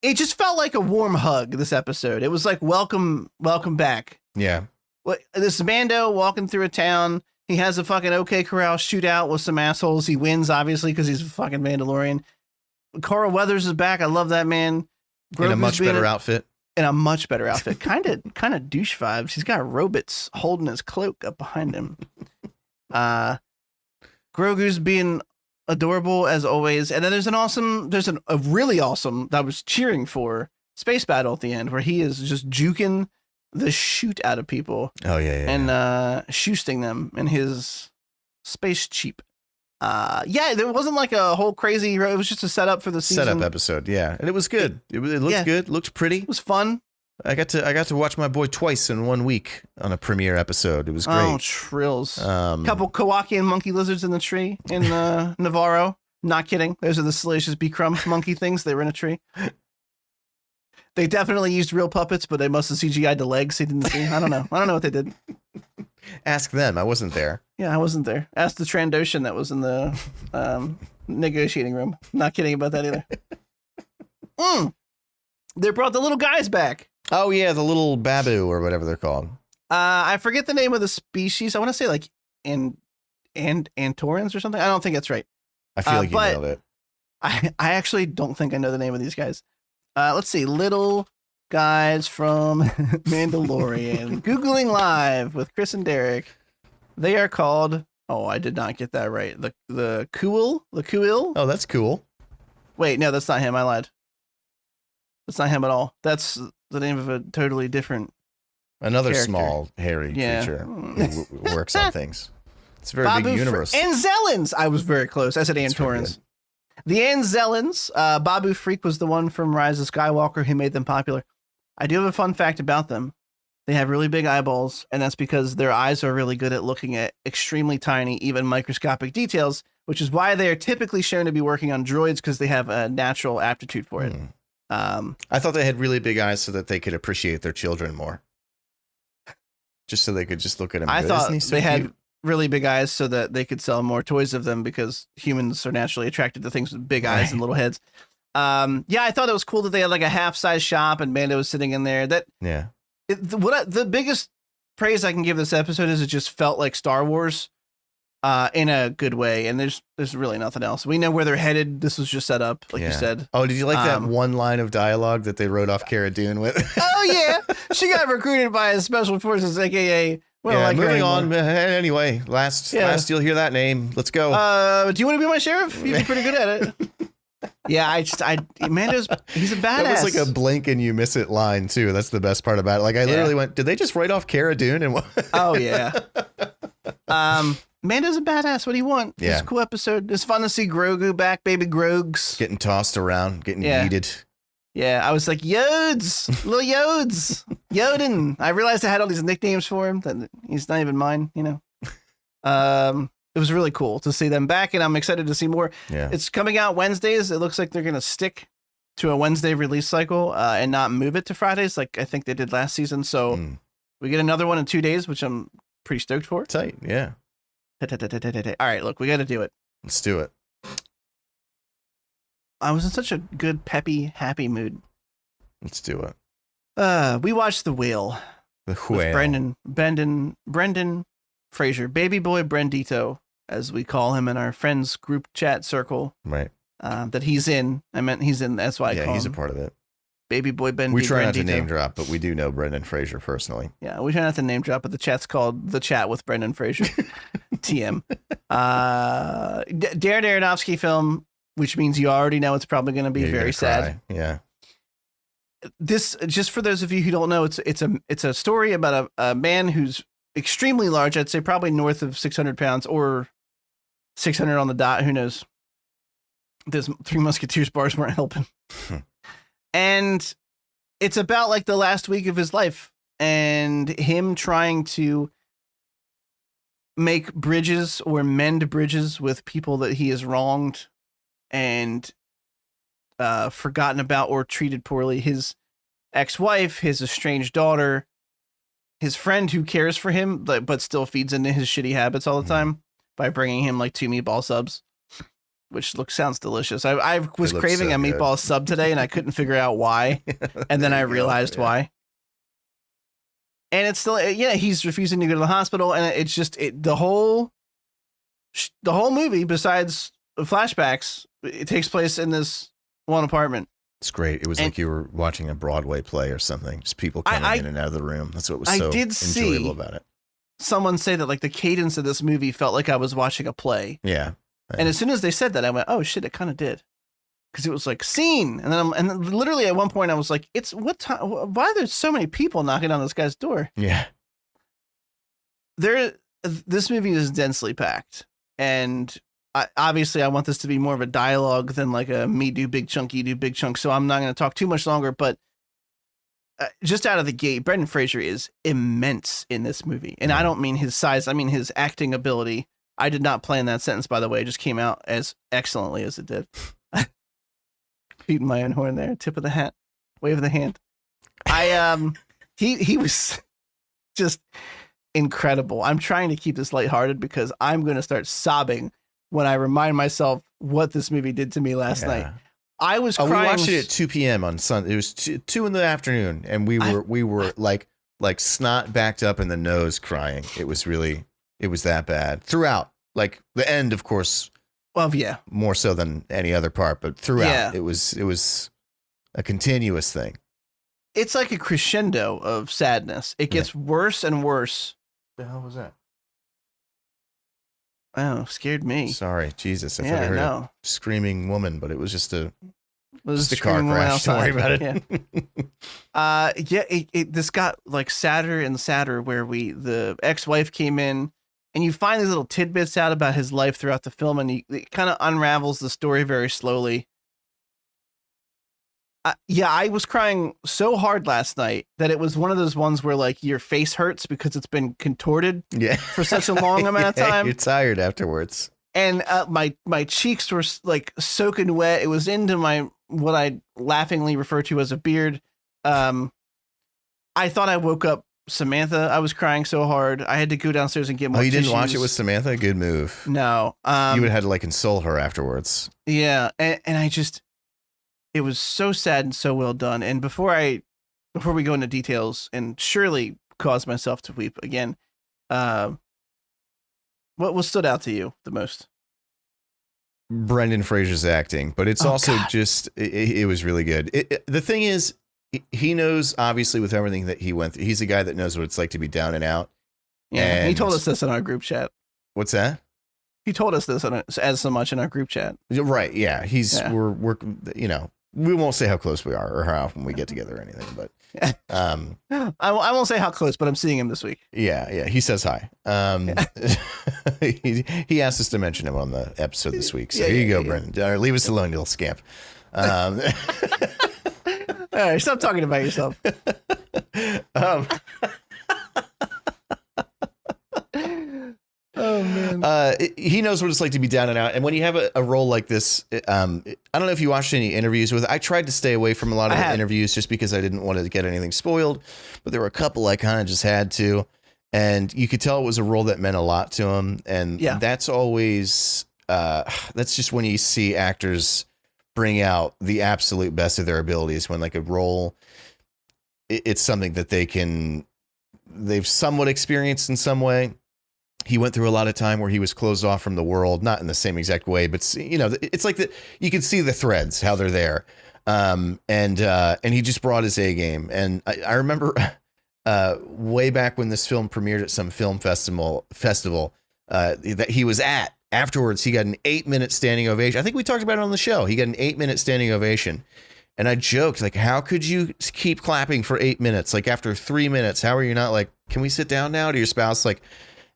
It just felt like a warm hug. This episode, it was like welcome back. Yeah. This Mando walking through a town. He has a fucking OK Corral shootout with some assholes. He wins, obviously, because he's a fucking Mandalorian. Carl Weathers is back. I love that man. In a much better outfit. In a much better outfit. Kind of douche vibes. He's got robots holding his cloak up behind him. Grogu's being adorable as always. And then there's a really awesome that I was cheering for space battle at the end, where he is just juking the shoot out of people. Oh yeah. And shoosting them in his space cheap. There wasn't like a whole crazy, it was just a setup for the season. Setup episode, yeah. And it was good. It looked good, looked pretty. It was fun. I got to watch my boy twice in 1 week on a premiere episode. It was great. Oh, trills. Couple Kawaki and monkey lizards in the tree in Navarro. Not kidding. Those are the salacious bee crumb monkey things. They were in a tree. They definitely used real puppets, but they must have CGI'd the legs. They didn't see. I don't know. I don't know what they did. Ask them. I wasn't there. Yeah, I wasn't there. Ask the Trandoshan that was in the negotiating room. Not kidding about that either. They brought the little guys back. Oh yeah, the little babu or whatever they're called. I forget the name of the species. I want to say like Antorans or something. I don't think that's right. I feel like you nailed it. I actually don't think I know the name of these guys. Let's see. Little guys from Mandalorian. Googling live with Chris and Derek. They are called. Oh, I did not get that right. The Cool. Oh, that's cool. Wait, no, that's not him. I lied. That's not him at all. That's the name of a totally different. Another character. Small, hairy creature who works on things. It's a very Babu big universe. Anzellans. I was very close. I said Antorans. The Anzellans. Babu Freak was the one from Rise of Skywalker who made them popular. I do have a fun fact about them. They have really big eyeballs, and that's because their eyes are really good at looking at extremely tiny, even microscopic details, which is why they are typically shown to be working on droids because they have a natural aptitude for it. I thought they had really big eyes so that they could appreciate their children more. Just so they could just look at them. I thought they had really big eyes so that they could sell more toys of them because humans are naturally attracted to things with big eyes and little heads. Yeah, I thought it was cool that they had like a half-size shop and Mando was sitting in there. The biggest praise I can give this episode is it just felt like Star Wars in a good way, and there's really nothing else. We know where they're headed. This was just set up, like you said. Oh, did you like that one line of dialogue that they wrote off Cara Dune with? Oh yeah, she got recruited by Special Forces, aka. Moving on. Anyway, last you'll hear that name. Let's go. Do you want to be my sheriff? You'd be pretty good at it. Yeah, Mando's he's a badass. That was like a blink and you miss it line too. That's the best part about it. Like I literally went, did they just write off Cara Dune? And oh yeah. Mando's a badass. What do you want? Yeah. It's a cool episode. It's fun to see Grogu back, baby Grogs. Getting tossed around, getting yeeted. Yeah, I was like, Yodes, little Yodes, Yoden. I realized I had all these nicknames for him that he's not even mine, you know. It was really cool to see them back, and I'm excited to see more. Yeah. It's coming out Wednesdays. It looks like they're going to stick to a Wednesday release cycle and not move it to Fridays like I think they did last season. So we get another one in 2 days, which I'm pretty stoked for. Tight, yeah. All right, look, we got to do it. Let's do it. I was in such a good, peppy, happy mood. Let's do it. We watched The Whale. The Whale. With Brendan Fraser, baby boy Brendito, as we call him in our friends group chat circle. Right. That he's in. I meant he's in. That's why I call him. Yeah, he's a part of it. Baby boy Ben. We try not to name drop, but we do know Brendan Fraser personally. Yeah, we try not to name drop, but the chat's called The Chat with Brendan Fraser. TM. Darren Aronofsky film, which means you already know it's probably going to be very sad. Yeah. This, just for those of you who don't know, it's a story about a man who's extremely large. I'd say probably north of 600 pounds or 600 on the dot. Who knows? Those Three Musketeers bars weren't helping. And it's about like the last week of his life and him trying to make bridges or mend bridges with people that he has wronged and forgotten about or treated poorly. His ex-wife, his estranged daughter, his friend who cares for him, but still feeds into his shitty habits all the time by bringing him like 2 meatball subs, which sounds delicious. I was craving a meatball sub today and I couldn't figure out why. And then I realized why. And it's still, he's refusing to go to the hospital. And it's just the whole movie, besides flashbacks, it takes place in this one apartment. It's great. It was like you were watching a Broadway play or something. Just people coming in and out of the room. That's what was so enjoyable about it. Someone say that like the cadence of this movie felt like I was watching a play. Yeah. And as soon as they said that, I went, "Oh shit!" It kind of did, because it was like scene, and then literally at one point I was like, "It's what time? Why are there so many people knocking on this guy's door?" Yeah, this movie is densely packed, and obviously I want this to be more of a dialogue than like a me do big chunk, you do big chunk. So I'm not going to talk too much longer, but just out of the gate, Brendan Fraser is immense in this movie, and I don't mean his size; I mean his acting ability. I did not plan that sentence, by the way. It just came out as excellently as it did. Beating my own horn there. Tip of the hat. Wave of the hand. He was just incredible. I'm trying to keep this lighthearted because I'm going to start sobbing when I remind myself what this movie did to me last night. I was crying. We watched it at 2 p.m. on Sunday. It was 2 in the afternoon, and we were like snot backed up in the nose crying. It was that bad throughout. Like the end, of course. Well, yeah. More so than any other part, but throughout it was a continuous thing. It's like a crescendo of sadness. It gets worse and worse. What the hell was that? Oh, scared me. Sorry, Jesus. I thought I heard a screaming woman, but it was just a car crash. Don't worry about it. This got like sadder and sadder where the ex-wife came in and you find these little tidbits out about his life throughout the film and it kind of unravels the story very slowly. I was crying so hard last night that it was one of those ones where like your face hurts because it's been contorted for such a long amount of time. You're tired afterwards. And my cheeks were like soaking wet. It was into what I laughingly refer to as a beard. I thought I woke up Samantha. I was crying so hard. I had to go downstairs and get more you tissues. Didn't watch it with Samantha? Good move. No. You would have had to like console her afterwards. Yeah. And I just... It was so sad and so well done. And before we go into details and surely cause myself to weep again, what stood out to you the most? Brendan Fraser's acting, but it's also just, it was really good. The thing is, he knows, obviously, with everything that he went through, he's a guy that knows what it's like to be down and out. Yeah, and he told us this in our group chat. What's that? He told us this as so much in our group chat. Right, yeah. We're you know, we won't say how close we are or how often we get together or anything, but I won't say how close, but I'm seeing him this week. Yeah, he says hi. He asked us to mention him on the episode this week. So here you go, Brendan. Leave us alone, you little scamp. All right, stop talking about yourself. Oh man. He knows what it's like to be down and out. And when you have a role like this, I don't know if you watched any interviews with it. I tried to stay away from a lot of the interviews just because I didn't want to get anything spoiled, but there were a couple I kind of just had to, and you could tell it was a role that meant a lot to him. And that's always, that's just when you see actors bring out the absolute best of their abilities, when like a role, it's something that they've somewhat experienced in some way. He went through a lot of time where he was closed off from the world, not in the same exact way, but you know, it's like you can see the threads, how they're there. And he just brought his A game. And I remember way back when this film premiered at some film festival that he was at, afterwards, he got an 8-minute standing ovation. I think we talked about it on the show. He got an 8-minute standing ovation. And I joked, like, how could you keep clapping for 8 minutes? Like after 3 minutes, how are you not like, can we sit down now? To your spouse, like,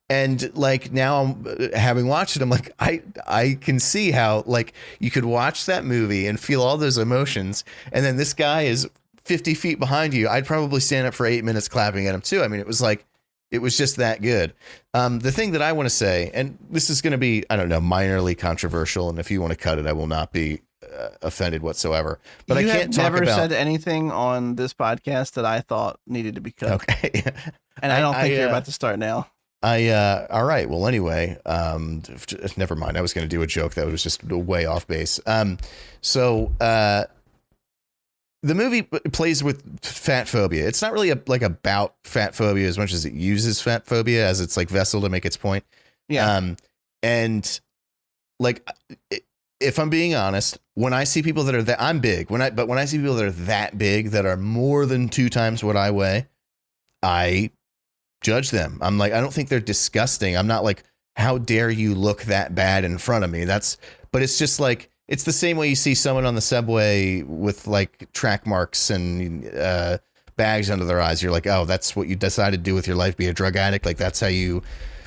and like now I'm having watched it, I'm like, I can see how like you could watch that movie and feel all those emotions. And then this guy is 50 feet behind you. I'd probably stand up for 8 minutes clapping at him too. I mean, it was just that good. The thing that I want to say, and this is going to be, I don't know, minorly controversial. And if you want to cut it, I will not be offended whathatsoever. But I can't talk about. You never said anything on this podcast that I thought needed to be cut. Okay. And I don't think you're about to start now. All right. Well, anyway, never mind. I was going to do a joke that was just way off base. So the movie plays with fat phobia. It's not really about fat phobia as much as it uses fat phobia as its like vessel to make its point. Yeah. And like, if I'm being honest, when I see people that are I'm big, when I see people that are that big, that are more than 2 times what I weigh, I judge them. I'm like, I don't think they're disgusting. I'm not like, how dare you look that bad in front of me? But it's just like, it's the same way you see someone on the subway with like track marks and bags under their eyes. You're like, oh, that's what you decided to do with your life, be a drug addict. Like that's how you,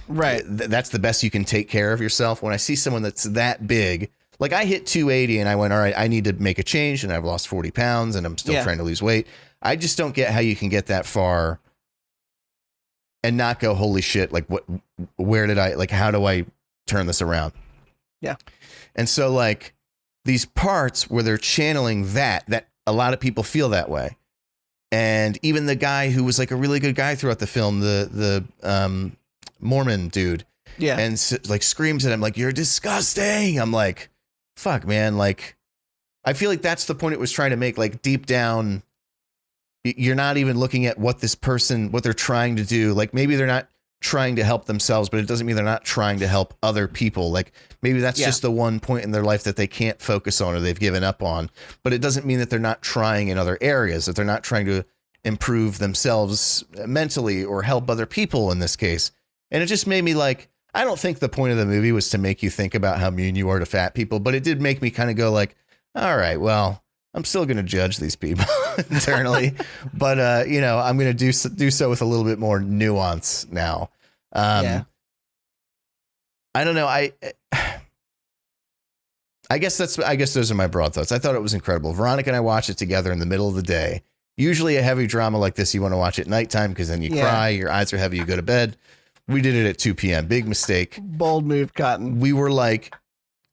right. That's the best you can take care of yourself. When I see someone that's that big, like I hit 280 and I went, all right, I need to make a change, and I've lost 40 pounds and I'm still trying to lose weight. I just don't get how you can get that far and not go, holy shit, like how do I turn this around? Yeah. And so like these parts where they're channeling that a lot of people feel that way. And even the guy who was like a really good guy throughout the film, the Mormon dude, and like screams at him like, "You're disgusting." I'm like, fuck, man. Like, I feel like that's the point it was trying to make. Like, deep down, you're not even looking at what this person, what they're trying to do. Like, maybe they're not trying to help themselves, but it doesn't mean they're not trying to help other people. Like, maybe that's just the one point in their life that they can't focus on or they've given up on, but it doesn't mean that they're not trying in other areas, that they're not trying to improve themselves mentally or help other people in this case. And it just made me like, I don't think the point of the movie was to make you think about how mean you are to fat people, but it did make me kind of go like, all right, well, I'm still going to judge these people internally, but you know, I'm going to do so with a little bit more nuance now. I don't know. I guess those are my broad thoughts. I thought it was incredible. Veronica and I watched it together in the middle of the day. Usually a heavy drama like this, you want to watch it at nighttime because then you cry, your eyes are heavy, you go to bed. We did it at 2 p.m. Big mistake. Bold move, Cotton. We were like,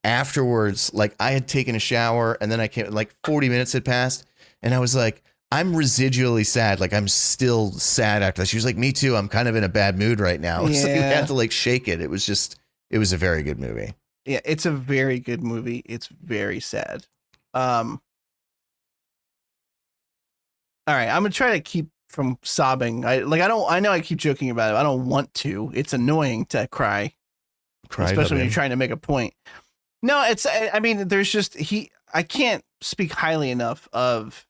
afterwards, like I had taken a shower and then I came, like 40 minutes had passed and I was like, I'm residually sad. Like I'm still sad after that. She was like, me too. I'm kind of in a bad mood right now. So we had to like shake it. It was a very good movie. Yeah, it's a very good movie. It's very sad. All right, I'm gonna try to keep from sobbing. I know I keep joking about it. I don't want to. It's annoying to cry especially when you're trying to make a point. No, I mean, there's just I can't speak highly enough of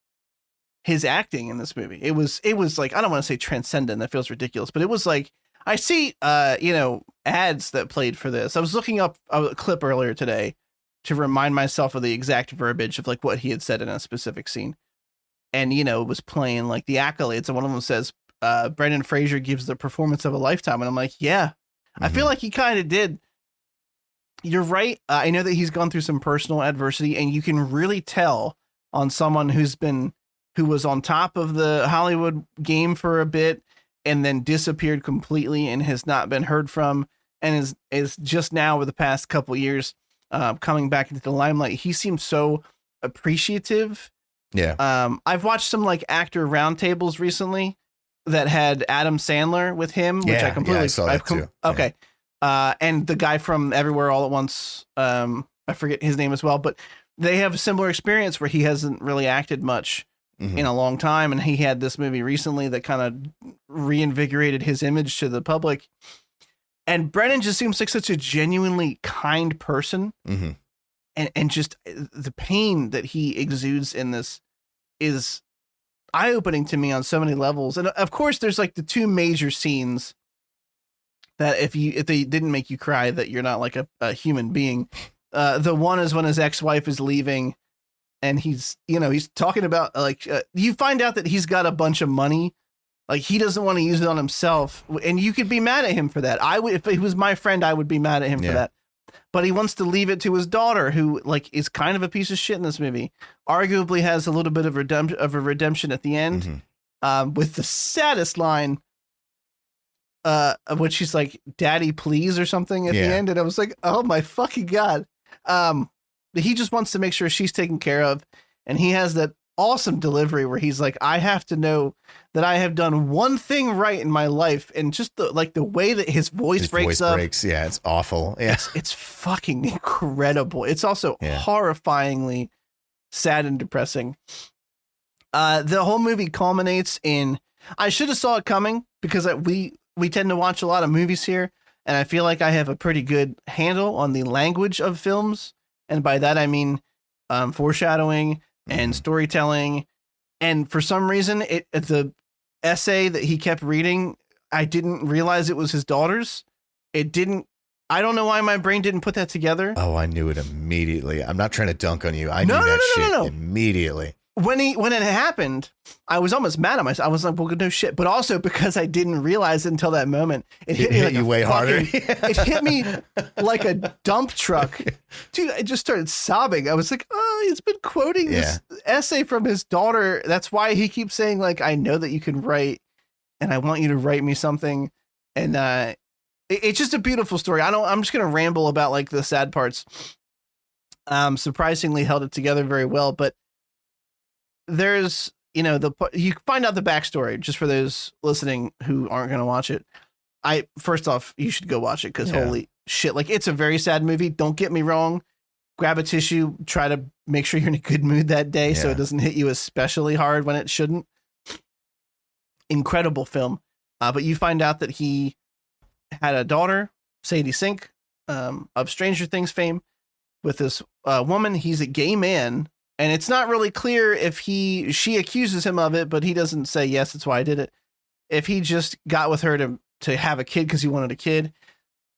his acting in this movie. It was like, I don't want to say transcendent. That feels ridiculous, but it was like, I see, ads that played for this. I was looking up a clip earlier today to remind myself of the exact verbiage of like what he had said in a specific scene. And, it was playing like the accolades. And one of them says, Brendan Fraser gives the performance of a lifetime. And I'm like, yeah, I feel like he kind of did. You're right. I know that he's gone through some personal adversity, and you can really tell on someone who was on top of the Hollywood game for a bit and then disappeared completely and has not been heard from, and is just now over the past couple of years coming back into the limelight. He seems so appreciative. Yeah. I've watched some like actor roundtables recently that had Adam Sandler with him, which I completely saw that too. Okay. And the guy from Everywhere All at Once, I forget his name as well, but they have a similar experience where he hasn't really acted much in a long time. And he had this movie recently that kind of reinvigorated his image to the public. And Brennan just seems like such a genuinely kind person. And just the pain that he exudes in this is eye-opening to me on so many levels. And of course, there's like the two major scenes that if they didn't make you cry, that you're not like a human being. The one is when his ex-wife is leaving and he's talking about like, you find out that he's got a bunch of money. Like he doesn't want to use it on himself. And you could be mad at him for that. If he was my friend, I would be mad at him for that. But he wants to leave it to his daughter, who like is kind of a piece of shit in this movie. Arguably has a little bit of redemption at the end, with the saddest line, of which she's like, "Daddy, please," or something at the end, and I was like, "Oh my fucking god!" He just wants to make sure she's taken care of, and he has that awesome delivery where he's like, I have to know that I have done one thing right in my life. And just the way that his voice breaks up. Yeah, it's awful. Yeah. It's fucking incredible. It's also horrifyingly sad and depressing. The whole movie culminates in, I should have saw it coming because we tend to watch a lot of movies here. And I feel like I have a pretty good handle on the language of films. And by that, I mean, foreshadowing and storytelling. And for some reason, the essay that he kept reading, I didn't realize it was his daughter's. I don't know why my brain didn't put that together. Oh, I knew it immediately. I'm not trying to dunk on you. I knew that shit immediately. When it happened, I was almost mad at myself. I was like, well, no shit. But also because I didn't realize it until that moment. It hit me like you way harder. It hit me like a dump truck. Dude, I just started sobbing. I was like, oh, he's been quoting this essay from his daughter. That's why he keeps saying, like, I know that you can write and I want you to write me something. And it's just a beautiful story. I'm just going to ramble about like the sad parts. Surprisingly held it together very well, but there's you find out the backstory, just for those listening who aren't going to watch it. First off, you should go watch it, because holy shit, like, it's a very sad movie. Don't get me wrong. Grab a tissue, try to make sure you're in a good mood that day, so it doesn't hit you especially hard when it shouldn't. Incredible film. But you find out that he had a daughter, Sadie Sink, of Stranger Things fame, with this woman. He's a gay man, and it's not really clear if she accuses him of it, but he doesn't say, yes, that's why I did it. If he just got with her to have a kid because he wanted a kid,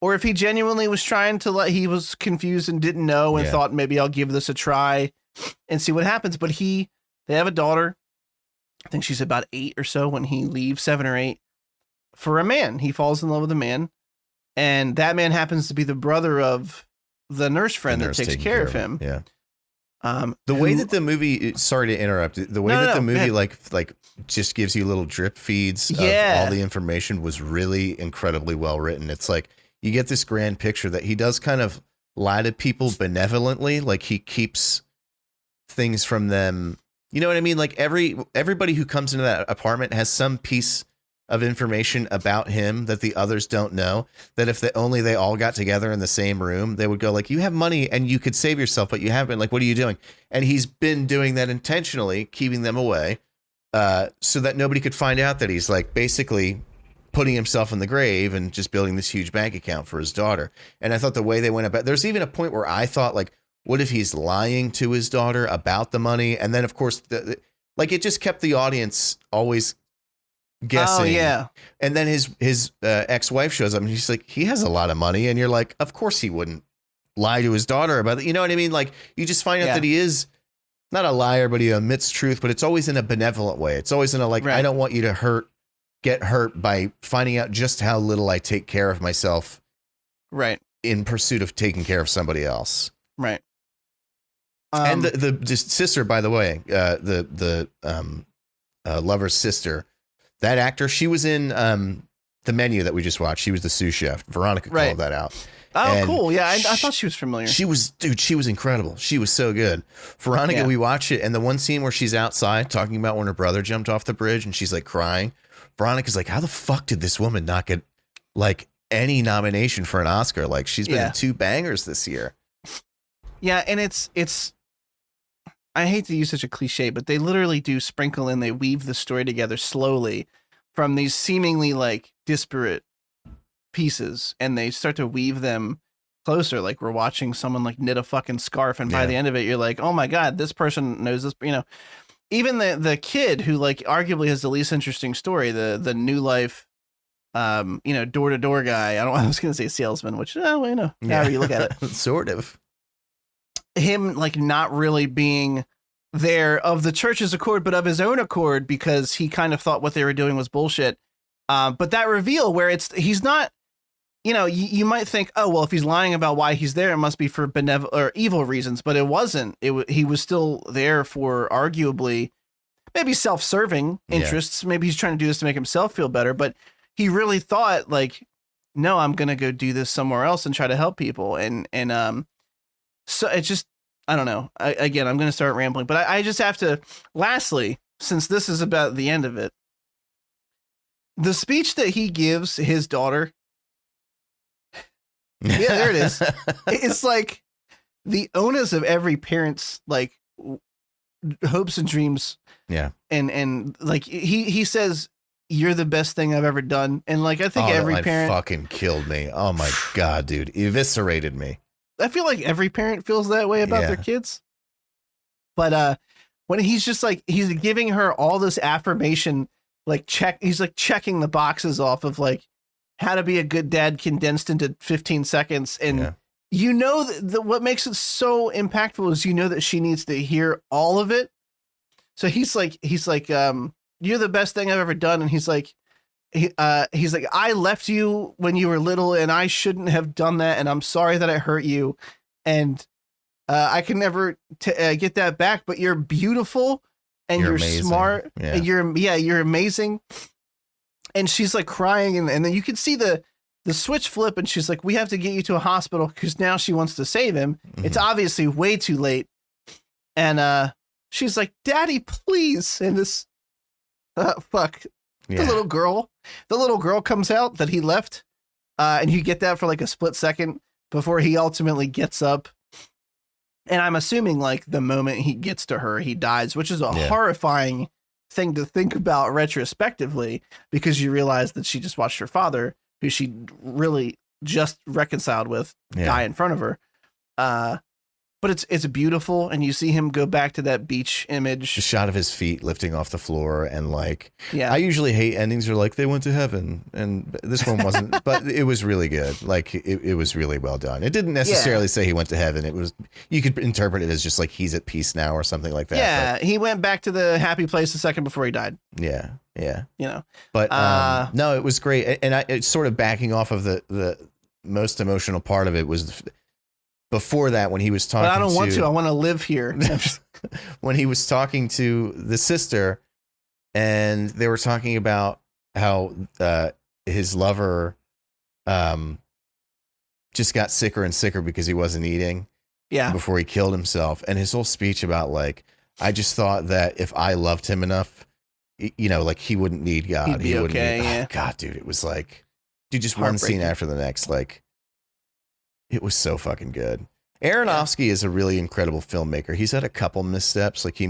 or if he genuinely was trying to he was confused and didn't know and thought, maybe I'll give this a try and see what happens. But they have a daughter. I think she's about 8 or so when he leaves, 7 or 8, for a man. He falls in love with a man, and that man happens to be the brother of the nurse friend that takes care of him. Yeah. The way that the movie, sorry to interrupt, the way that the movie like just gives you little drip feeds of all the information was really incredibly well written. It's like you get this grand picture that he does kind of lie to people benevolently, like he keeps things from them. You know what I mean? Like everybody who comes into that apartment has some piece of information about him that the others don't know, that if they all got together in the same room, they would go like, you have money and you could save yourself, but you haven't. Like, what are you doing? And he's been doing that intentionally, keeping them away, so that nobody could find out that he's like basically putting himself in the grave and just building this huge bank account for his daughter. And I thought the way they went about, there's even a point where I thought like, what if he's lying to his daughter about the money? And then of course, it just kept the audience always guessing. Oh, yeah. And then his ex-wife shows up and she's like, he has a lot of money. And you're like, of course he wouldn't lie to his daughter about it. You know what I mean? Like, you just find out that he is not a liar, but he omits truth, but it's always in a benevolent way. It's always in a I don't want you to get hurt by finding out just how little I take care of myself. Right. In pursuit of taking care of somebody else. Right. And the sister, by the way, the lover's sister, that actor, she was in The Menu that we just watched. She was the sous chef. Veronica called that out. Oh, and cool. Yeah, I thought she was familiar. She was incredible. She was so good. Veronica, we watched it, and the one scene where she's outside talking about when her brother jumped off the bridge and she's like crying. Veronica's like, how the fuck did this woman not get like any nomination for an Oscar? Like, she's been in 2 bangers this year. Yeah, and it's I hate to use such a cliche, but they literally do sprinkle in, they weave the story together slowly from these seemingly like disparate pieces, and they start to weave them closer. Like we're watching someone like knit a fucking scarf, and by the end of it, you're like, oh my God, this person knows this, even the kid who like arguably has the least interesting story, the New Life, door-to-door guy. I was going to say salesman, which, however you look at it. Sort of. Him like not really being there of the church's accord, but of his own accord, because he kind of thought what they were doing was bullshit. But that reveal where he's not, you might think, oh, well, if he's lying about why he's there, it must be for benevolent or evil reasons, but it wasn't. He was still there for arguably maybe self-serving interests. Yeah. Maybe he's trying to do this to make himself feel better, but he really thought like, no, I'm going to go do this somewhere else and try to help people. And so it just, I don't know. I'm going to start rambling, but I just have to, lastly, since this is about the end of it, the speech that he gives his daughter. Yeah, there it is. It's like the onus of every parent's like hopes and dreams. Yeah. And like he says, you're the best thing I've ever done. And like, I think every parent fucking killed me. Oh my God, dude. Eviscerated me. I feel like every parent feels that way about their kids. But when he's just like, he's giving her all this affirmation, like he's like checking the boxes off of like how to be a good dad condensed into 15 seconds. And what makes it so impactful is, that she needs to hear all of it. So he's like, you're the best thing I've ever done. And he's like, I left you when you were little and I shouldn't have done that. And I'm sorry that I hurt you. And I can never get that back, but you're beautiful and you're smart. Yeah. And you're amazing. And she's like crying. And then you can see the switch flip. And she's like, we have to get you to a hospital because now she wants to save him. Mm-hmm. It's obviously way too late. And she's like, Daddy, please. And this, fuck, Yeah. the little girl comes out that he left. And you get that for like a split second before he ultimately gets up. And I'm assuming like the moment he gets to her, he dies, which is a horrifying thing to think about retrospectively, because you realize that she just watched her father, who she really just reconciled with, die in front of her. But it's beautiful, and you see him go back to that beach image. The shot of his feet lifting off the floor, and like, yeah. I usually hate endings are like they went to heaven, and this one wasn't, but it was really good. Like it was really well done. It didn't necessarily say he went to heaven. It was, you could interpret it as just like he's at peace now or something like that. Yeah, he went back to the happy place a second before he died. Yeah, yeah. You know, but no, it was great, and it's sort of backing off of the most emotional part of it was. Before that, when he was talking, but I don't want to. I want to live here. When he was talking to the sister, and they were talking about how his lover just got sicker and sicker because he wasn't eating. Yeah. Before he killed himself, and his whole speech about like, I just thought that if I loved him enough, you know, like he wouldn't need God. He'd be wouldn't okay. need, yeah. Oh, God, dude, it was like, dude, just one scene after the next, like. It was so fucking good. Aronofsky is a really incredible filmmaker. He's had a couple missteps. Like he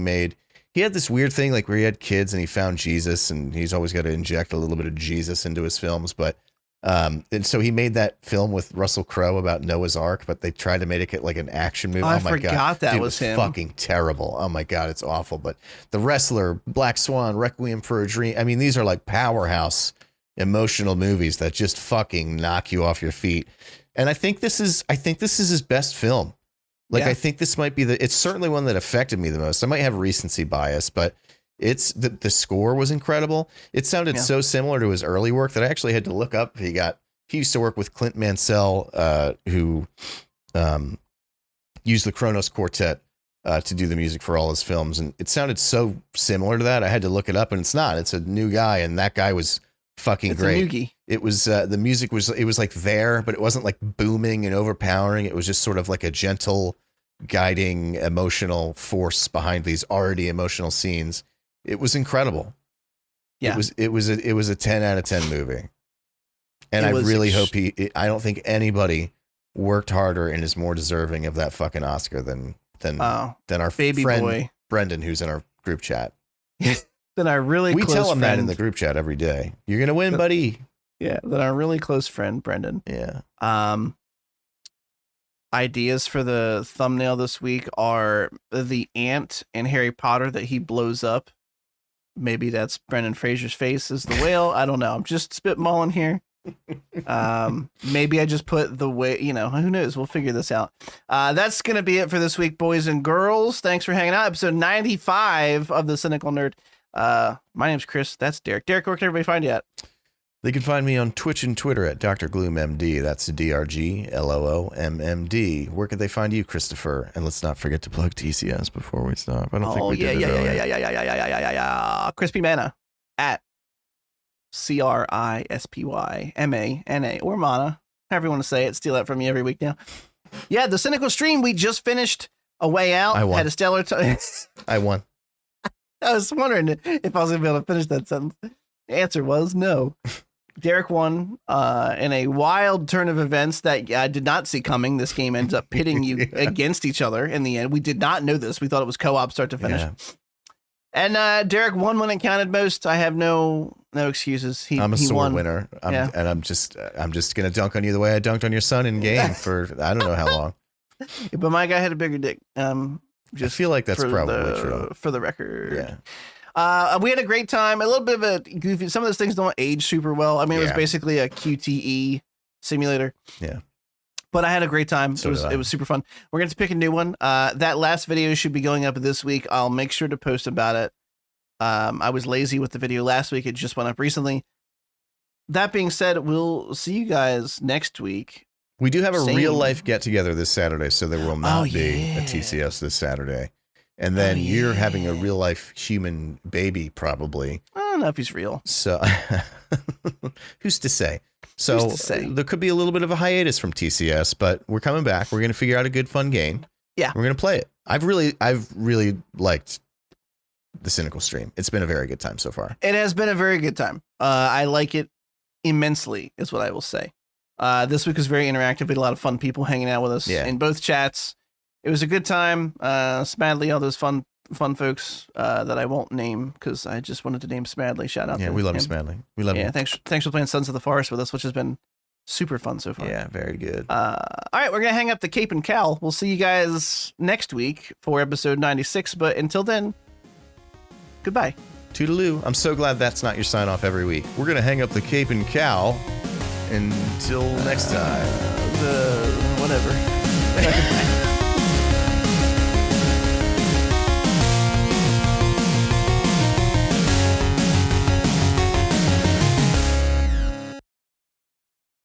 had this weird thing like where he had kids and he found Jesus, and he's always got to inject a little bit of Jesus into his films. But and so he made that film with Russell Crowe about Noah's Ark, but they tried to make it like an action movie. I my forgot God. that Dude, was it him. Fucking terrible. Oh my God, it's awful. But The Wrestler, Black Swan, Requiem for a Dream. I mean, these are like powerhouse emotional movies that just fucking knock you off your feet. And I think this is his best film. Like, I think this might be it's certainly one that affected me the most. I might have recency bias, but it's the score was incredible. It sounded so similar to his early work that I actually had to look up. He used to work with Clint Mansell, who used the Kronos Quartet to do the music for all his films. And it sounded so similar to that. I had to look it up, and it's not. It's a new guy, and that guy was fucking great. It was the music was like there, but it wasn't like booming and overpowering. It was just sort of like a gentle guiding emotional force behind these already emotional scenes. It was incredible. Yeah. It was a 10 out of 10 movie. And I really hope I don't think anybody worked harder and is more deserving of that fucking Oscar than our baby friend boy Brendan, who's in our group chat. Then our really we close tell him friend, that in the group chat every day. You're gonna win, buddy. Yeah, then our really close friend Brendan. Yeah. Ideas for the thumbnail this week are the ant in Harry Potter that he blows up. Maybe that's Brendan Fraser's face as the whale. I don't know. I'm just spitballing here. Maybe I just put the way, who knows? We'll figure this out. That's going to be it for this week, boys and girls. Thanks for hanging out. Episode 95 of The Cynical Nerd. My name's Chris. That's Derek. Derek, where can everybody find you at? They can find me on Twitch and Twitter at Dr. GloomMD. That's DRGLOOMMD. Where could they find you, Christopher? And let's not forget to plug TCS before we stop. I don't think we did it earlier. Yeah. Crispy Mana at CRISPYMANA or Mana, however you want to say it. Steal that from me every week now. Yeah, the Cynical stream. We just finished A Way Out. I won. Had a stellar time. I won. I was wondering if I was going to be able to finish that sentence. The answer was no. Derek won in a wild turn of events that I did not see coming. This game ends up pitting you against each other in the end. We did not know this. We thought it was co-op start to finish. Yeah. And Derek won when it counted most. I have no excuses. I'm a sore winner. And I'm just gonna dunk on you the way I dunked on your son in game for I don't know how long. But my guy had a bigger dick. Just I feel like that's probably true. For the record. Yeah. We had a great time. A little bit of a goofy. Some of those things don't age super well. I mean, it was basically a QTE simulator. Yeah. But I had a great time. It was super fun. We're going to pick a new one. That last video should be going up this week. I'll make sure to post about it. I was lazy with the video last week. It just went up recently. That being said, we'll see you guys next week. We do have a real life get together this Saturday, so there will not be a TCS this Saturday. And then you're having a real life human baby, probably. I don't know if he's real. So who's to say? So there could be a little bit of a hiatus from TCS, but we're coming back. We're going to figure out a good, fun game. Yeah. We're going to play it. I've really liked the Cynical stream. It's been a very good time so far. It has been a very good time. I like it immensely, is what I will say. This week was very interactive. We had a lot of fun people hanging out with us in both chats. It was a good time. Smadly, all those fun folks that I won't name because I just wanted to name Smadly. Shout out to we love him. you, Smadly. We love you. Thanks for playing Sons of the Forest with us, which has been super fun so far. Yeah, very good. All right, we're going to hang up the cape and cowl. We'll see you guys next week for episode 96. But until then, goodbye. Toodaloo. I'm so glad that's not your sign off every week. We're going to hang up the cape and cowl until next time. Whatever.